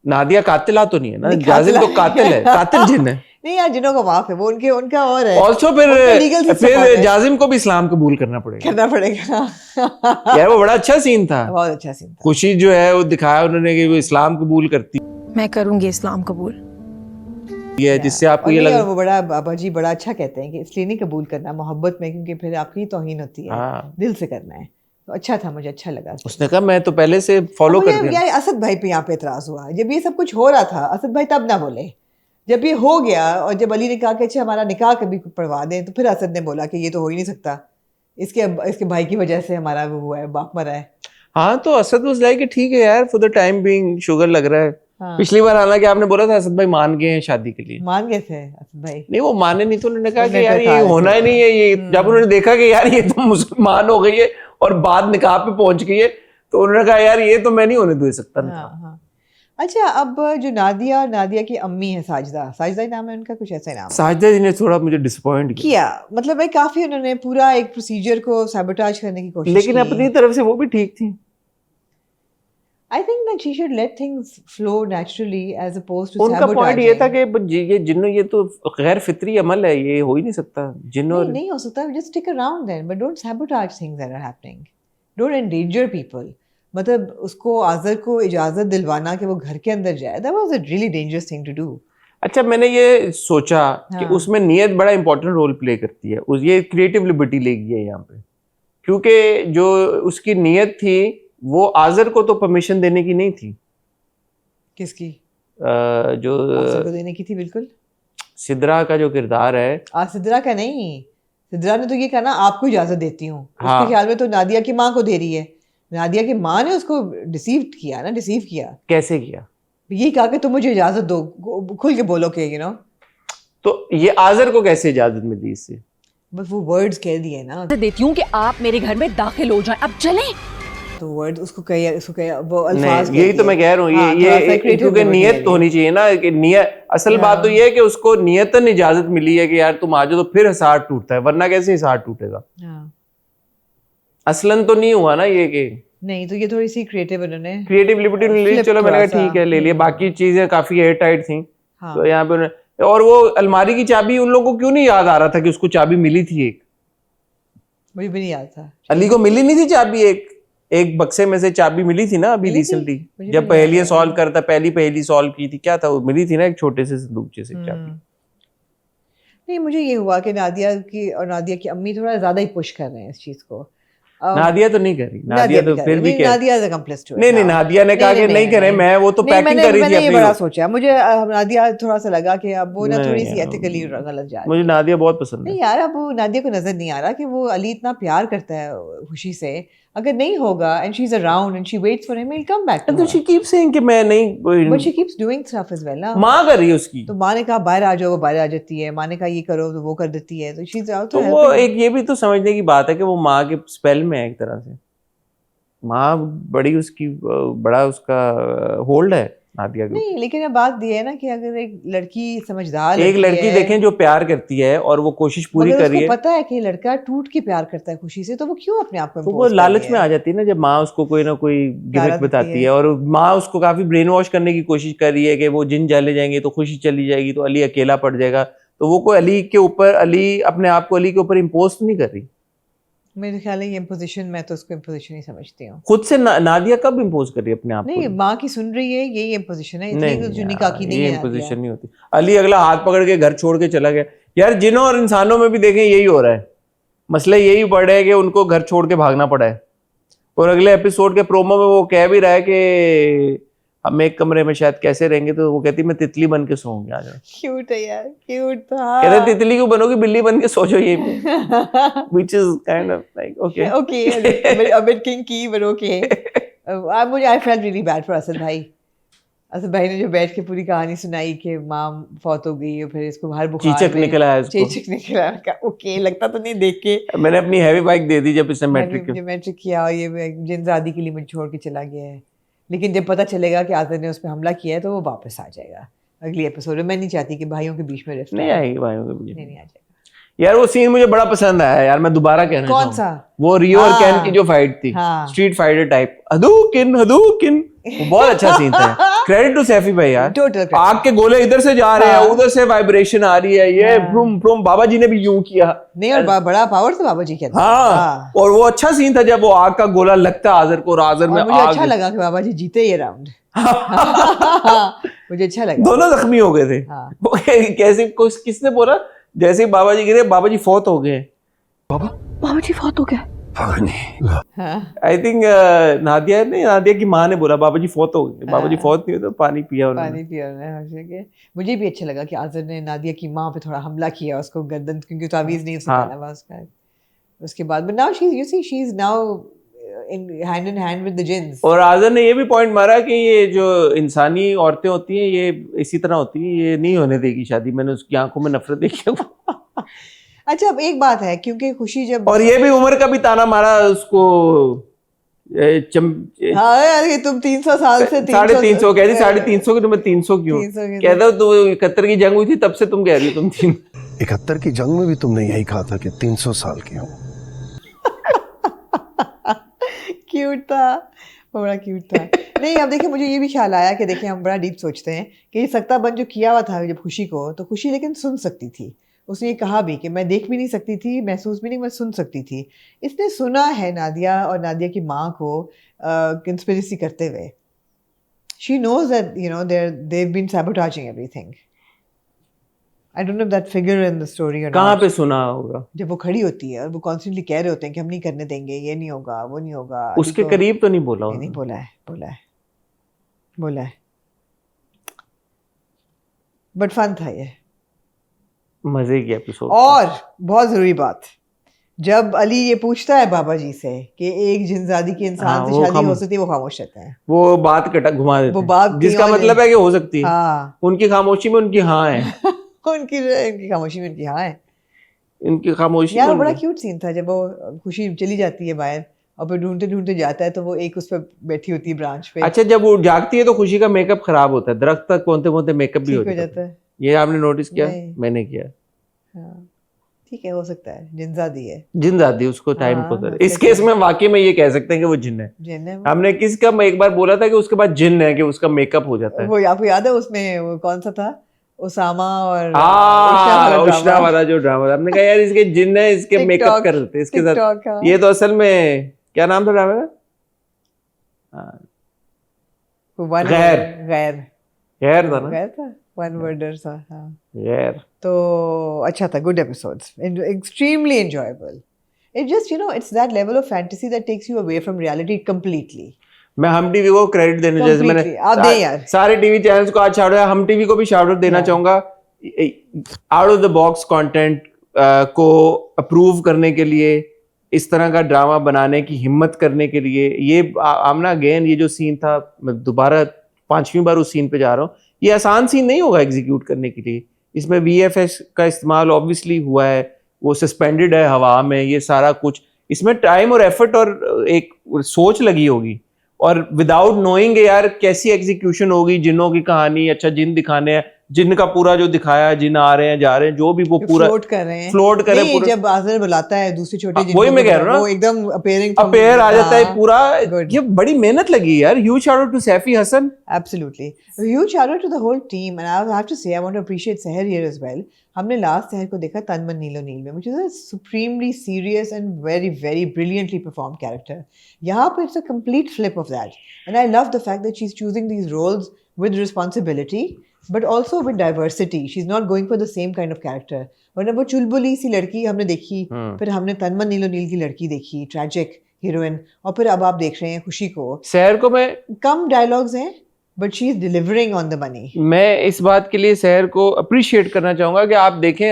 Speaker 1: नादिया कातिला तो नहीं है ना,
Speaker 2: नहीं,
Speaker 1: जाजिम तो
Speaker 2: कातिला
Speaker 1: कातिल है, कातिल जिन है।
Speaker 2: नहीं यार, जिनों को माफ है, वो उनके उनका और है।
Speaker 1: ऑल्सो
Speaker 2: उनका legal system और
Speaker 1: फिर
Speaker 2: है।
Speaker 1: जाजिम को भी इस्लाम कबूल करना पड़ेगा।
Speaker 2: करना पड़ेगा।
Speaker 1: यार वो बड़ा अच्छा सीन था।
Speaker 2: बहुत अच्छा सीन था।
Speaker 1: खुशी जो है वो दिखाया उन्होंने कि वो इस्लाम कबूल करती
Speaker 6: मैं करूंगी इस्लाम कबूल।
Speaker 1: है, जिससे आपको
Speaker 2: और
Speaker 1: ये
Speaker 2: नहीं, और
Speaker 1: लगा।
Speaker 2: वो बड़ा बाबा जी बड़ा अच्छा कहते हैं कि इसलिए नहीं कबूल करना मोहब्बत में, क्योंकि फिर आपकी तौहीन होती है,
Speaker 1: हाँ।
Speaker 2: दिल से करना है। तो अच्छा था, मुझे अच्छा लगा।
Speaker 1: उसने कहा मैं तो पहले से फॉलो
Speaker 2: मुझे
Speaker 1: कर दिया।
Speaker 2: यार असद भाई पे यहाँ पे एतराज हुआ जब ये सब कुछ हो रहा था। असद भाई तब ना बोले जब ये हो गया, और जब अली ने कहा कि अच्छा हमारा निकाह कभी पढ़वा दें, तो फिर असद ने बोला कि ये तो हो ही नहीं सकता, इसके भाई की वजह से हमारा वो हुआ है, बाप मरा है।
Speaker 1: हाँ, तो असद वाज लाइक ठीक है यार, for the time being sugar लग रहा है।
Speaker 2: हाँ।
Speaker 1: पिछली बार हालांकि आपने बोला था असद भाई मान गए हैं शादी के लिए।
Speaker 2: मान गए थे असद भाई।
Speaker 1: नहीं, वो माने नहीं, तो उन्होंने कहा
Speaker 2: उन्होंने
Speaker 1: कि यार
Speaker 2: कहा
Speaker 1: ये
Speaker 2: है
Speaker 1: होना ही नहीं है। ये जब उन्होंने देखा कि यार ये तो मुसलमान हो गई है और बाद निकाह पे पहुंच गई है, तो उन्होंने कहा यार ये तो मैं नहीं होने दे सकता निकाह।
Speaker 2: हाँ हाँ। अच्छा, अब जो नादिया और नादिया की अम्मी है साजिदा, साजिदा ही नाम है उनका, कुछ ऐसा ही नाम है।
Speaker 1: साजिदा जी ने थोड़ा मुझे डिसअपॉइंट किया,
Speaker 2: किया मतलब भाई काफी उन्होंने पूरा एक प्रोसीजर को सैबोटाज करने की कोशिश
Speaker 1: लेकिन
Speaker 2: की।
Speaker 1: अपनी तरफ से वो भी ठीक थी।
Speaker 2: I think that she should let things flow naturally as opposed to
Speaker 1: उनका पॉइंट ये था
Speaker 2: sabotaging.
Speaker 1: कि ये जिन्नो, ये तो गैर फितरी अमल है, ये हो ही नहीं सकता। जिन्नो
Speaker 2: नहीं नहीं हो सकता, just stick around then, but don't sabotage things that are happening. Don't endanger people. मतलब उसको आज़र को इजाज़त दिलवाना कि वो घर के अंदर जाए, that was a really dangerous thing to do.
Speaker 1: अच्छा, मैंने ये सोचा कि
Speaker 2: हाँ।
Speaker 1: उसमें नियत बड़ा इंपॉर्टेंट रोल प्ले करती है। ये क्रिएटिव लिबर्टी लेगी है यहाँ पे, क्योंकि जो उसकी नियत थी वो आज़र को तो परमिशन देने की नहीं थी।
Speaker 2: किसकी?
Speaker 1: जो
Speaker 2: आज़र को देने की थी बिल्कुल।
Speaker 1: सिद्रा का जो किरदार है,
Speaker 2: सिद्रा का नहीं, सिद्रा ने तो ये कहा ना आपको इजाज़त देती हूँ।
Speaker 1: हाँ।
Speaker 2: उसके ख्याल में तो नादिया की माँ को दे रही है। नादिया की माँ ने उसको डिसीव किया।
Speaker 1: कैसे किया?
Speaker 2: ये कहा कि तुम मुझे इजाज़त दो, खुल के बोलो कि you know,
Speaker 1: तो ये आज़र को कैसे इजाजत मिली इससे?
Speaker 2: बस वो वर्ड्स कह दिए ना,
Speaker 7: देती हूँ कि आप मेरे घर में दाखिल हो जाएं, अब चलें।
Speaker 2: तो वर्ड उसको कहे वो अल्फाज
Speaker 1: नहीं, यही तो मैं कह रहा हूँ।
Speaker 2: हाँ,
Speaker 1: ये क्योंकि नियत होनी चाहिए ना, कि नियत, असल बात तो ये है कि उसको नियतन इजाजत मिली है कि यार तुम आ जाओ, तो फिर हिसार टूटता है, वरना कैसे हिसार टूटेगा?
Speaker 2: हाँ।
Speaker 1: असलन तो नहीं हुआ ना ये कि
Speaker 2: नहीं, तो ये थोड़ी सी क्रिएटिव उन्होंने
Speaker 1: क्रिएटिव लिबर्टी ले ली।
Speaker 2: flip
Speaker 1: चलो मैंने
Speaker 2: थोड़ा
Speaker 1: कहा ठीक
Speaker 2: सा।
Speaker 1: है, ले लिया। बाकी चीजें काफी एयर टाइट थी,
Speaker 2: हाँ।
Speaker 1: तो यहाँ पे और वो अलमारी की चाबी उन लोगों को क्यों नहीं याद आ रहा था कि उसको चाबी मिली थी एक?
Speaker 2: मुझे भी नहीं याद था।
Speaker 1: अली को मिली नहीं थी चाबी, एक बक्से में से चाबी मिली थी ना अभी
Speaker 2: मिली थी?
Speaker 1: रिसेंटली,
Speaker 2: मुझे
Speaker 1: जब
Speaker 2: भी नहीं
Speaker 1: पहेलियां
Speaker 2: याद
Speaker 1: सॉल्व करता, पहली पहेली सॉल्व की थी, क्या था वो, मिली थी ना एक छोटे से संदूकचे से चाबी।
Speaker 2: नहीं, मुझे ये हुआ कि नादिया की और नादिया की अम्मी थोड़ा ज्यादा ही पुश कर रहे हैं इस चीज को।
Speaker 1: नादिया तो नहीं करी, नादिया तो फिर भी क्या,
Speaker 2: Nadia is accomplice to it.
Speaker 1: नहीं नादिया ने कहा कि नहीं करें, मैं वो तो पैकिंग कर रही थी
Speaker 2: मैंने ये
Speaker 1: अपनी।
Speaker 2: बड़ा सोचा, मुझे नादिया थोड़ा सा लगा कि अब वो ना
Speaker 1: नहीं,
Speaker 2: थोड़ी सी
Speaker 1: नहीं,
Speaker 2: एथिकली गलत जा रही
Speaker 1: मुझे
Speaker 2: है।
Speaker 1: नादिया बहुत पसंद है।
Speaker 2: नहीं यार, अब वो नादिया को नजर नहीं आ रहा कि वो अली इतना प्यार करता है खुशी से, अगर नहीं होगा and she is around and she waits for him, he will come back to
Speaker 1: तो शी कीप सेइंग कि मैं नहीं,
Speaker 2: but she keeps doing stuff as well ना।
Speaker 1: माँ कर रही है उसकी,
Speaker 2: तो माँ ने कहा बाहर आ जाओ, वो बाहर आ जाती है, माँ ने कहा ये करो तो वो कर देती है, तो शी इज
Speaker 1: तो वो एक ये भी तो समझने की बात है कि वो माँ के स्पेल में है एक तरह से, माँ बड़ी उसकी बड़ा उसका होल्ड है नादिया के।
Speaker 2: नहीं, लेकिन अब बात ये है ना कि अगर एक लड़की समझदार
Speaker 1: एक लड़की
Speaker 2: है,
Speaker 1: देखें जो प्यार करती है और वो कोशिश पूरी
Speaker 2: मगर
Speaker 1: कर रही
Speaker 2: उसको
Speaker 1: है,
Speaker 2: पता है कि लड़का टूट के प्यार करता है खुशी से, तो वो क्यों अपने आप को
Speaker 1: तो वो
Speaker 2: impose कर
Speaker 1: लालच
Speaker 2: रही
Speaker 1: में
Speaker 2: है?
Speaker 1: आ जाती है ना, जब माँ उसको कोई ना कोई
Speaker 2: गारा
Speaker 1: गिमिक बताती
Speaker 2: देती
Speaker 1: है,
Speaker 2: है।
Speaker 1: और माँ उसको काफी ब्रेन वॉश करने की कोशिश कर रही है कि वो जिन चले जाएंगे तो खुशी चली जाएगी, तो अली अकेला पड़ जाएगा, तो वो कोई अली के ऊपर, अली अपने आप को अली के ऊपर इम्पोज नहीं कर रही।
Speaker 2: मेरे ख्याल है ये इम्पोजिशन, मैं तो उसको इम्पोजिशन ही समझती हूँ।
Speaker 1: खुद से नादिया कब इम्पोज कर रही है अपने आप
Speaker 2: नहीं,
Speaker 1: को?
Speaker 2: माँ की सुन रही है, यही इम्पोजिशन है, इसलिए तो जुनी काकी नहीं
Speaker 1: ये
Speaker 2: है
Speaker 1: इम्पोजिशन
Speaker 2: नादिया।
Speaker 1: नहीं होती। अली अगला हाथ पकड़ के घर छोड़ के चला गया। यार जिनों और इंसानों में भी देखें यही हो रहा है, मसला यही बढ़ है कि उनको घर छोड़ के भागना पड़ा है। और अगले एपिसोड के प्रोमो में वो कह भी रहा है कि हम एक कमरे में शायद कैसे रहेंगे, तो वो कहती मैं तितली बन के सोऊंगी आज।
Speaker 2: क्यूट है यार, क्यूट था।
Speaker 1: कहते तितली क्यों बनोगी, बिल्ली बन के सो जाओ यहीं पे, which is kind of like okay
Speaker 2: Okay, a bit kinky but okay. I felt really bad for Asad भाई। असद भाई ने जो बैठ के पूरी कहानी सुनाई कि माँ फौत हो गई और फिर इसको बाहर बुखार
Speaker 1: चीचक
Speaker 2: में-
Speaker 1: निकल आया उसको।
Speaker 2: चीचक निकल आया। ओके, लगता तो नहीं देख के।
Speaker 1: मैंने अपनी हैवी बाइक दे दी जब इसने मैट्रिक
Speaker 2: मैट्रिक किया और ये जिनजादी के लिए मुझे छोड़ के चला गया है, लेकिन जब पता चलेगा कि आज़द ने उस पर हमला किया है तो वो वापस आ जाएगा अगली एपिसोड में। मैं नहीं चाहती कि भाइयों के बीच में रिफ्ट
Speaker 1: नहीं
Speaker 2: आए।
Speaker 1: आएगी भाइयों के बीच।
Speaker 2: नहीं आ जाएगा।
Speaker 1: यार वो सीन मुझे बड़ा पसंद आया यार, मैं दोबारा कहना
Speaker 2: कौन
Speaker 1: चाहूंगा।
Speaker 2: सा?
Speaker 1: वो रियो और
Speaker 2: हाँ।
Speaker 1: कैन की जो फाइट थी,
Speaker 2: हाँ।
Speaker 1: स्ट्रीट फाइटर टाइप, हदूकिन हदूकिन, वो बहुत अच्छा सीन था। क्रेडिट टू सैफी भाई यार।
Speaker 2: Total credit।
Speaker 1: आग के गोले इधर से जा रहे हैं,
Speaker 2: हाँ।
Speaker 1: उधर से वाइब्रेशन आ रही है, ये
Speaker 2: हाँ।
Speaker 1: ब्रूम ब्रूम, बाबा जी ने भी यूं किया।
Speaker 2: नहीं, और बड़ा पावर था बाबा जी के अंदर।
Speaker 1: हाँ, और वो अच्छा सीन था जब वो आग का गोला लगता आजर को और आजर में
Speaker 2: और मुझे
Speaker 1: आग।
Speaker 2: अच्छा लगा कि बाबा जी जीते ये राउंड। मुझे अच्छा लगा।
Speaker 1: दोनों जख्मी हो गए थे।
Speaker 2: हाँ।
Speaker 1: वो कैसे किसने बोला, जैसे ही बाबा जी गिरे, बाबा जी फौत हो गए।
Speaker 7: बाबा जी फौत हो गया।
Speaker 2: हाँ।
Speaker 1: आई थिंक नादिया की माँ ने बोला बाबा जी फौत हो गए। बाबा जी फौत नहीं हुए तो पानी पिया उन्होंने।
Speaker 2: पानी पिया उन्होंने के। मुझे भी अच्छा लगा कि आज़र ने नादिया की माँ पे थोड़ा हमला किया, उसको गर्दन, क्योंकि तावीज़ नहीं उसने
Speaker 1: हाँ।
Speaker 2: पहना हुआ उसका। उसके बाद but now she is now in hand with the jinns।
Speaker 1: और आजर ने ये भी पॉइंट मारा कि ये जो इंसानी औरतें होती हैं ये इसी तरह होती हैं, ये नहीं होने देगी शादी। मैंने उसकी आंखों में नफरत देखी।
Speaker 2: अच्छा, अब एक बात है, क्योंकि खुशी जब
Speaker 1: और ये भी उम्र का भी ताना मारा उसको।
Speaker 2: हाँ यार, तुम 300 साल से
Speaker 1: 350 कहती, 350 की तुम्हें 300 क्यों
Speaker 2: 300 की
Speaker 1: कहता हूँ, तो 71 की जंग हुई थी तब से तुम कह रही हो तुम 3।
Speaker 8: 71 की जंग में भी तुमने यही कहा था कि 300 साल की हूँ।
Speaker 2: क्यूट था, बड़ा क्यूट था। नहीं, अब देखिए, मुझे ये भी ख्याल आया कि देखिए हम बड़ा डीप सोचते हैं कि ये सख्ताबंद जो किया हुआ था जब खुशी को, तो खुशी लेकिन सुन सकती थी। उसने ये कहा भी कि मैं देख भी नहीं सकती थी, महसूस भी नहीं, मैं सुन सकती थी। इसने सुना है नादिया और नादिया की माँ को कंस्पिरेसी करते हुए। She knows that they've been sabotaging everything। I don't know if that figure in the story or
Speaker 1: कहाँ
Speaker 2: not।
Speaker 1: पे सुना होगा?
Speaker 2: जब वो खड़ी होती है और वो कॉन्स्टेंटली कह रहे होते हैं कि हम नहीं करने देंगे, ये नहीं होगा, वो नहीं होगा।
Speaker 1: उसके करीब तो नहीं बोला
Speaker 2: नहीं,
Speaker 1: उन्होंने।
Speaker 2: बोला है। बट फन था ये,
Speaker 1: मजे की एपिसोड।
Speaker 2: और बहुत जरूरी बात, जब अली ये पूछता है बाबा जी से कि एक जिनजादी के इंसान
Speaker 1: हाँ,
Speaker 2: से
Speaker 1: वो
Speaker 2: शादी हो सकती है, वो खामोश रहते हैं।
Speaker 1: वो बात घुमा देते
Speaker 2: वो
Speaker 1: हैं।
Speaker 2: बात कहीं
Speaker 1: जिसका
Speaker 2: और
Speaker 1: मतलब है कि हो सकती है।
Speaker 2: हाँ,
Speaker 1: उनकी खामोशी में उनकी हाँ है।
Speaker 2: उनकी खामोशी में उनकी हाँ है।
Speaker 1: इनकी खामोशी
Speaker 2: यार,
Speaker 1: में
Speaker 2: बड़ा
Speaker 1: उनकी-
Speaker 2: क्यूट सीन था जब वो खुशी चली जाती है बाहर और फिर ढूंढते ढूंढते जाता है, तो वो एक उस पर बैठी होती है ब्रांच पे।
Speaker 1: अच्छा, जब वो जागती है तो खुशी का मेकअप खराब होता है, दरख्त तक पहुंचते पहुंचते मेकअप भी
Speaker 2: ठीक
Speaker 1: हो
Speaker 2: हो
Speaker 1: जाता
Speaker 2: जाता
Speaker 1: है।
Speaker 2: है।
Speaker 1: ये आपने नोटिस किया?
Speaker 2: नहीं।
Speaker 1: मैंने किया।
Speaker 2: हाँ, ठीक है, हो सकता है जिनजादी है।
Speaker 1: जिन जाती है उसको टाइम
Speaker 2: हाँ,
Speaker 1: को
Speaker 2: हाँ,
Speaker 1: इस केस में वाकई में ये कह सकते हैं कि वो जिन है।
Speaker 2: जिन है वो।
Speaker 1: हमने किसका एक बार बोला था कि उसके बाद जिन है कि उसका मेकअप हो जाता है।
Speaker 2: वो आपको याद है उसमें वो कौन सा था, ओसामा और उष्णा वाला
Speaker 1: उष्णा
Speaker 2: drama.
Speaker 1: वाला जो ड्रामा था, हमने कहा यार इसके जिन है, इसके
Speaker 2: TikTok,
Speaker 1: मेकअप कर लेते इसके साथ।
Speaker 2: TikTok, हाँ.
Speaker 1: ये तो असल में क्या नाम था ड्रामा का?
Speaker 2: One
Speaker 1: गैर।
Speaker 2: word, गैर
Speaker 1: गैर था ना?
Speaker 2: गैर था, one worder था, हाँ.
Speaker 1: गैर।
Speaker 2: तो अच्छा था, good episodes, extremely enjoyable. It just, it's that level of fantasy that takes you away from reality completely.
Speaker 1: मैं हम टीवी को क्रेडिट देना, जैसे मैंने
Speaker 2: Completely. आप दें यार.
Speaker 1: सारे टीवी चैनल्स को आज शाउट आउट, हम टीवी को भी शाउट आउट देना
Speaker 2: Yeah.
Speaker 1: चाहूंगा। Out of the box content को अप्रूव करने के लिए, इस तरह का ड्रामा बनाने की हिम्मत करने के लिए, ये आमना अगेन ये जो सीन था, मैं दोबारा 5वीं बार उस सीन पे जा रहा हूँ, ये आसान सीन नहीं होगा एग्जीक्यूट करने के लिए। इसमें VFX का इस्तेमाल ऑब्वियसली हुआ है, वो सस्पेंडेड है हवा में, ये सारा कुछ इसमें टाइम और एफर्ट और एक सोच लगी होगी, और विदाउट नोइंग यार कैसी एग्जीक्यूशन होगी। जिन्नों की कहानी, अच्छा जिन दिखाने हैं, जिन का पूरा जो दिखाया, जिन आ रहे हैं जा रहे हैं, जो भी वो पूरा
Speaker 2: फ्लोट कर रहे हैं,
Speaker 1: फ्लोट करे
Speaker 2: नहीं,
Speaker 1: पूरा।
Speaker 2: जब आजर बुलाता है दूसरे छोटे जिनको,
Speaker 1: वही मैं कह रहा हूँ
Speaker 2: वो एकदम
Speaker 1: अपेयर आ जाता है पूरा।
Speaker 2: Good.
Speaker 1: ये बड़ी मेहनत लगी यार। Huge shout out to Saifi Hasan.
Speaker 2: Absolutely. A huge shout out to the whole team, and I have to say I want to appreciate Seher here as well. हमने लास्ट सहर को देखा तन मन नीलो नील में, which is a supremely serious and very very brilliantly performed character. यहाँ पे it's a complete flip of that, and I love the fact that she's choosing these roles with responsibility, but also with diversity. She's not going for the same kind of character. वरना वो चुलबुली सी लड़की हमने देखी, फिर हमने तन मन नीलो नील की लड़की देखी, ट्रैजिक हीरोइन, और फिर अब आप देख रहे हैं खुशी को।
Speaker 1: सहर को मैं
Speaker 2: कम डायलॉग्स हैं, but she is delivering on the money.
Speaker 1: मैं इस बात के लिए सहर को अप्रिशिएट करना चाहूंगा कि आप देखें,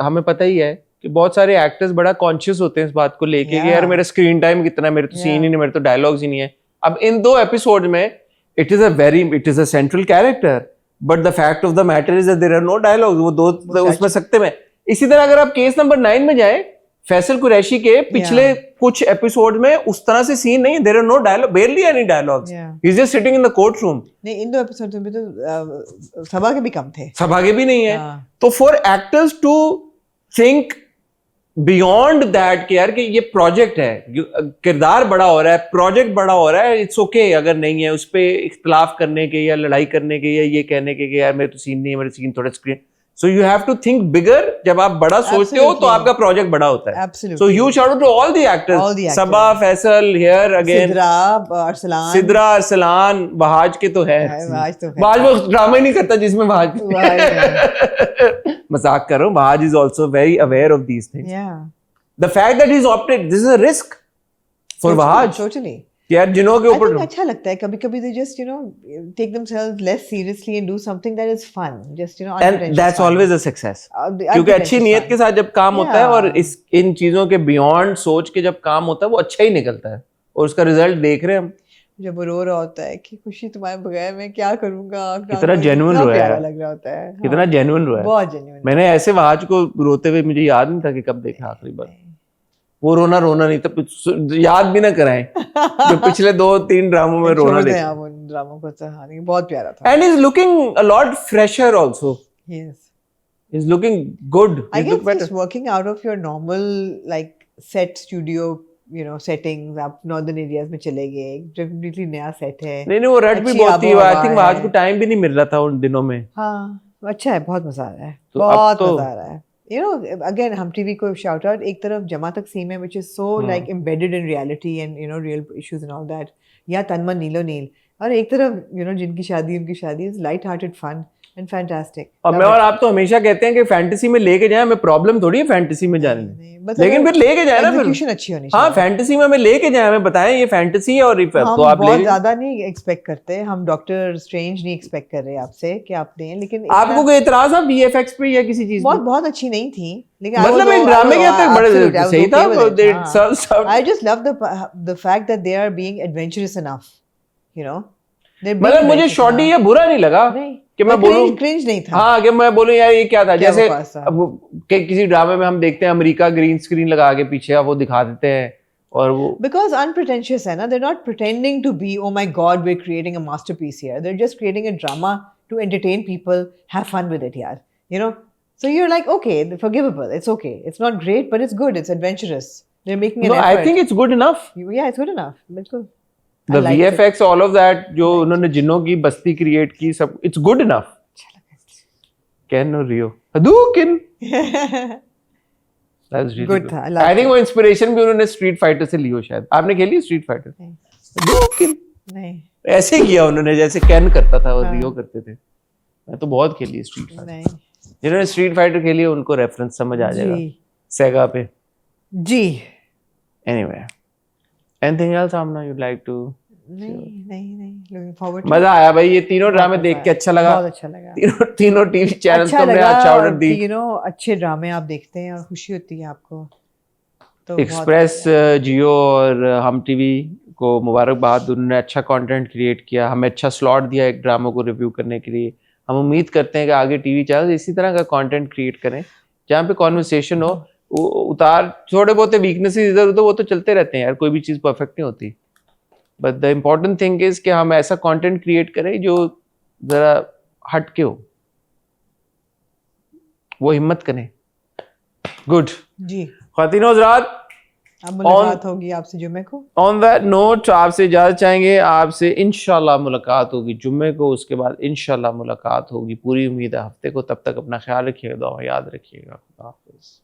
Speaker 1: हमें पता ही है कि बहुत सारे एक्टर्स बड़ा कॉन्शियस होते हैं इस बात को लेके कि यार मेरा स्क्रीन टाइम कितना है, मेरे तो सीन ही नहीं, मेरे तो डायलॉग्स ही नहीं है। अब इन 2 एपिसोड में it is a central character, but the fact of the matter is that there are no dialogues. वो 2 उसमें सकते में। इसी तरह अगर आप केस नंबर 9 में जाए, फैसल कुरैशी के पिछले कुछ एपिसोड में उस तरह से सीन नहीं, there are no dialogue, barely any dialogues. He's just sitting in the courtroom.
Speaker 2: नहीं, इन 2 एपिसोड्स में तो सभा के भी कम थे,
Speaker 1: सभा के भी नहीं है। तो for actors to think beyond that कि यार कि ये प्रोजेक्ट है, किरदार बड़ा हो रहा है, प्रोजेक्ट बड़ा हो रहा है, इट्स ओके अगर नहीं है, उस पर इख्तलाफ करने के या लड़ाई करने के या ये कहने के कि यार मेरे तो सीन नहीं है, मेरे सीन थोड़ा screen. So you have to think bigger. जब आप बड़ा सोचते हो तो आपका प्रोजेक्ट बड़ा होता है।
Speaker 2: Absolutely.
Speaker 1: So huge shout out to all the actors. Saba, Faisal, here again. Sidra, Arsalan, बहाज के तो है। बहाज वो ड्रामा ही नहीं करता जिसमें बहाज। मजाक कर रहा हूँ। बहाज is also very aware of these things.
Speaker 2: Yeah.
Speaker 1: The fact that he's opted, this is a risk for Bahaj.
Speaker 2: Totally.
Speaker 1: यार जिनों के ऊपर
Speaker 2: अच्छा लगता है कभी-कभी they just take themselves less seriously and do something that is fun, just
Speaker 1: and that's always a success. क्योंकि अच्छी नीयत के साथ जब काम होता है और इन चीजों के बियॉन्ड सोच के जब काम होता है वो अच्छा ही निकलता है, और उसका रिजल्ट देख रहे हैं हम।
Speaker 2: जब वो रो रहा होता है कि खुशी तुम्हारे बगैर मैं क्या करूंगा,
Speaker 1: कितना जेन्युइन रोया है,
Speaker 2: प्यारा लग रहा होता है,
Speaker 1: कितना जेन्युइन रोया है,
Speaker 2: बहुत जेन्युइन।
Speaker 1: मैंने ऐसे बहाज को रोते हुए मुझे याद नहीं था कि कब देखा आखिरी बार। वो रोना नहीं तो याद भी ना कराएं जो पिछले 2-3 ड्रामों में रोना देखा।
Speaker 2: आप उन ड्रामों को तो बहुत प्यारा था।
Speaker 1: And he's looking a lot fresher also.
Speaker 2: Yes.
Speaker 1: He's looking good.
Speaker 2: I guess just working out of your normal like set studio, settings. आप northern areas में चले गए, completely नया set है।
Speaker 1: नहीं वो रट भी बहुत थी। I think आज को टाइम भी नहीं मिल रहा था उन दिनों में।
Speaker 2: हाँ, अच्छा है, बहुत मजा आ रहा है,
Speaker 1: तो
Speaker 2: बहुत मजा आ रहा है। Again, हम TV को shout out, एक तरफ जमा तक सीम है, which is so like embedded in reality and real issues and all that, या तन मन नीलो नील, और एक तरफ जिनकी शादी उनकी शादी, is light hearted fun and fantastic.
Speaker 1: और मैं और आप तो हमेशा कहते हैं कि फैंटेसी में लेके जाए, हमें प्रॉब्लम थोड़ी है फैंटेसी में जाने में, लेकिन फिर लेके जाए ना,
Speaker 2: execution अच्छी होनी
Speaker 1: चाहिए। हाँ, फैंटेसी में हमें लेके जाए, हमें बताएं ये फैंटेसी है, और तो आप
Speaker 2: बहुत ज्यादा नहीं एक्सपेक्ट करते, हम डॉक्टर स्ट्रेंज नहीं एक्सपेक्ट कर रहे आपसे कि आप दें, लेकिन
Speaker 1: आपको कोई एतराज है VFX पे या किसी चीज
Speaker 2: बहुत अच्छी नहीं थी, लेकिन
Speaker 1: मतलब एक ड्रामे के अंदर बड़े सही था।
Speaker 2: I just love the fact that they are being adventurous enough,
Speaker 1: मतलब मुझे शॉर्टी ये बुरा नहीं लगा कि मैं बोलूं
Speaker 2: क्रिंज नहीं था।
Speaker 1: हाँ, कि मैं बोलूं यार ये क्या था, जैसे अब किसी ड्रामे में हम देखते हैं अमेरिका ग्रीन स्क्रीन लगा के पीछे वो दिखा देते हैं, और वो
Speaker 2: because unpretentious है ना, they're not pretending to be, oh my god we're creating a masterpiece here, they're just creating a drama to entertain people, have fun with it यार, so you're like okay, forgivable, it's okay, it's not great but it's good, it's adventurous, they're making an effort.
Speaker 1: I think it's good enough.
Speaker 2: Yeah, it's good enough, बिल्कुल।
Speaker 1: The VFX, all of that, जो उन्होंने जिन्नों की बस्ती create की, सब it's good enough. Ken और Rio. Hadouken. That's really
Speaker 2: Good
Speaker 1: good.
Speaker 2: था, I
Speaker 1: I
Speaker 2: liked
Speaker 1: think वो inspiration भी उन्होंने स्ट्रीट फाइटर से ली हो शायद. आपने खेली स्ट्रीट फाइटर?
Speaker 2: नहीं।
Speaker 1: Hadouken.
Speaker 2: नहीं
Speaker 1: ऐसे किया उन्होंने जैसे कैन करता था और
Speaker 2: हाँ।
Speaker 1: रियो करते थे. मैं तो बहुत खेली स्ट्रीट फाइटर.
Speaker 2: नहीं
Speaker 1: जिन्होंने स्ट्रीट फाइटर खेली है उनको रेफरेंस समझ आ जाएगा.
Speaker 2: जी
Speaker 1: सेगा पे.
Speaker 2: जी
Speaker 1: Anyway. Anything else Amna you'd like to?
Speaker 2: नहीं looking forward to
Speaker 1: मजा आया भाई ये तीनों ड्रामे
Speaker 2: बहुत
Speaker 1: देख
Speaker 2: मजा
Speaker 1: के
Speaker 2: आया,
Speaker 1: अच्छा लगा.
Speaker 2: बहुत अच्छा लगा
Speaker 1: तीनों टीवी चैनल्स को
Speaker 2: अच्छा
Speaker 1: हमने
Speaker 2: लगा
Speaker 1: अच्छा ऑर्डर
Speaker 2: और
Speaker 1: दी.
Speaker 2: you know अच्छे ड्रामे आप देखते हैं और खुशी होती है आपको तो बहुत
Speaker 1: एक्सप्रेस,
Speaker 2: बढ़िया।
Speaker 1: जियो और हम टीवी को मुबारकबाद. उन्होंने अच्छा कंटेंट क्रिएट किया. हमें अच्छा स्लॉट दिया एक ड्रामों को रिव्यू करने के लिए. हम उम्मीद करते हैं कि आगे टीवी चैनल इसी तरह का कंटेंट क्रिएट करें जहाँ पे कॉन्वर्सेशन हो. उतार थोड़े बहुत वीकनेसेस इधर उधर वो तो चलते रहते हैं यार. कोई भी चीज़ परफेक्ट नहीं होती. But the important thing is कि हम ऐसा कंटेंट क्रिएट करें जो ज़रा हट के हो. वो हिम्मत करें. गुड.
Speaker 2: जी
Speaker 1: ख़वातीन हज़रात,
Speaker 2: अब मुलाकात होगी आपसे जुम्मे को
Speaker 1: ऑन दैट नोट आपसे इजाज़त चाहेंगे. आपसे इंशाल्लाह मुलाकात होगी जुम्मे को. उसके बाद इंशाल्लाह मुलाकात होगी. पूरी उम्मीद है हफ्ते को. तब तक अपना ख्याल रखिएगा. दुआ याद रखिएगा. खुदा हाफ़िज़.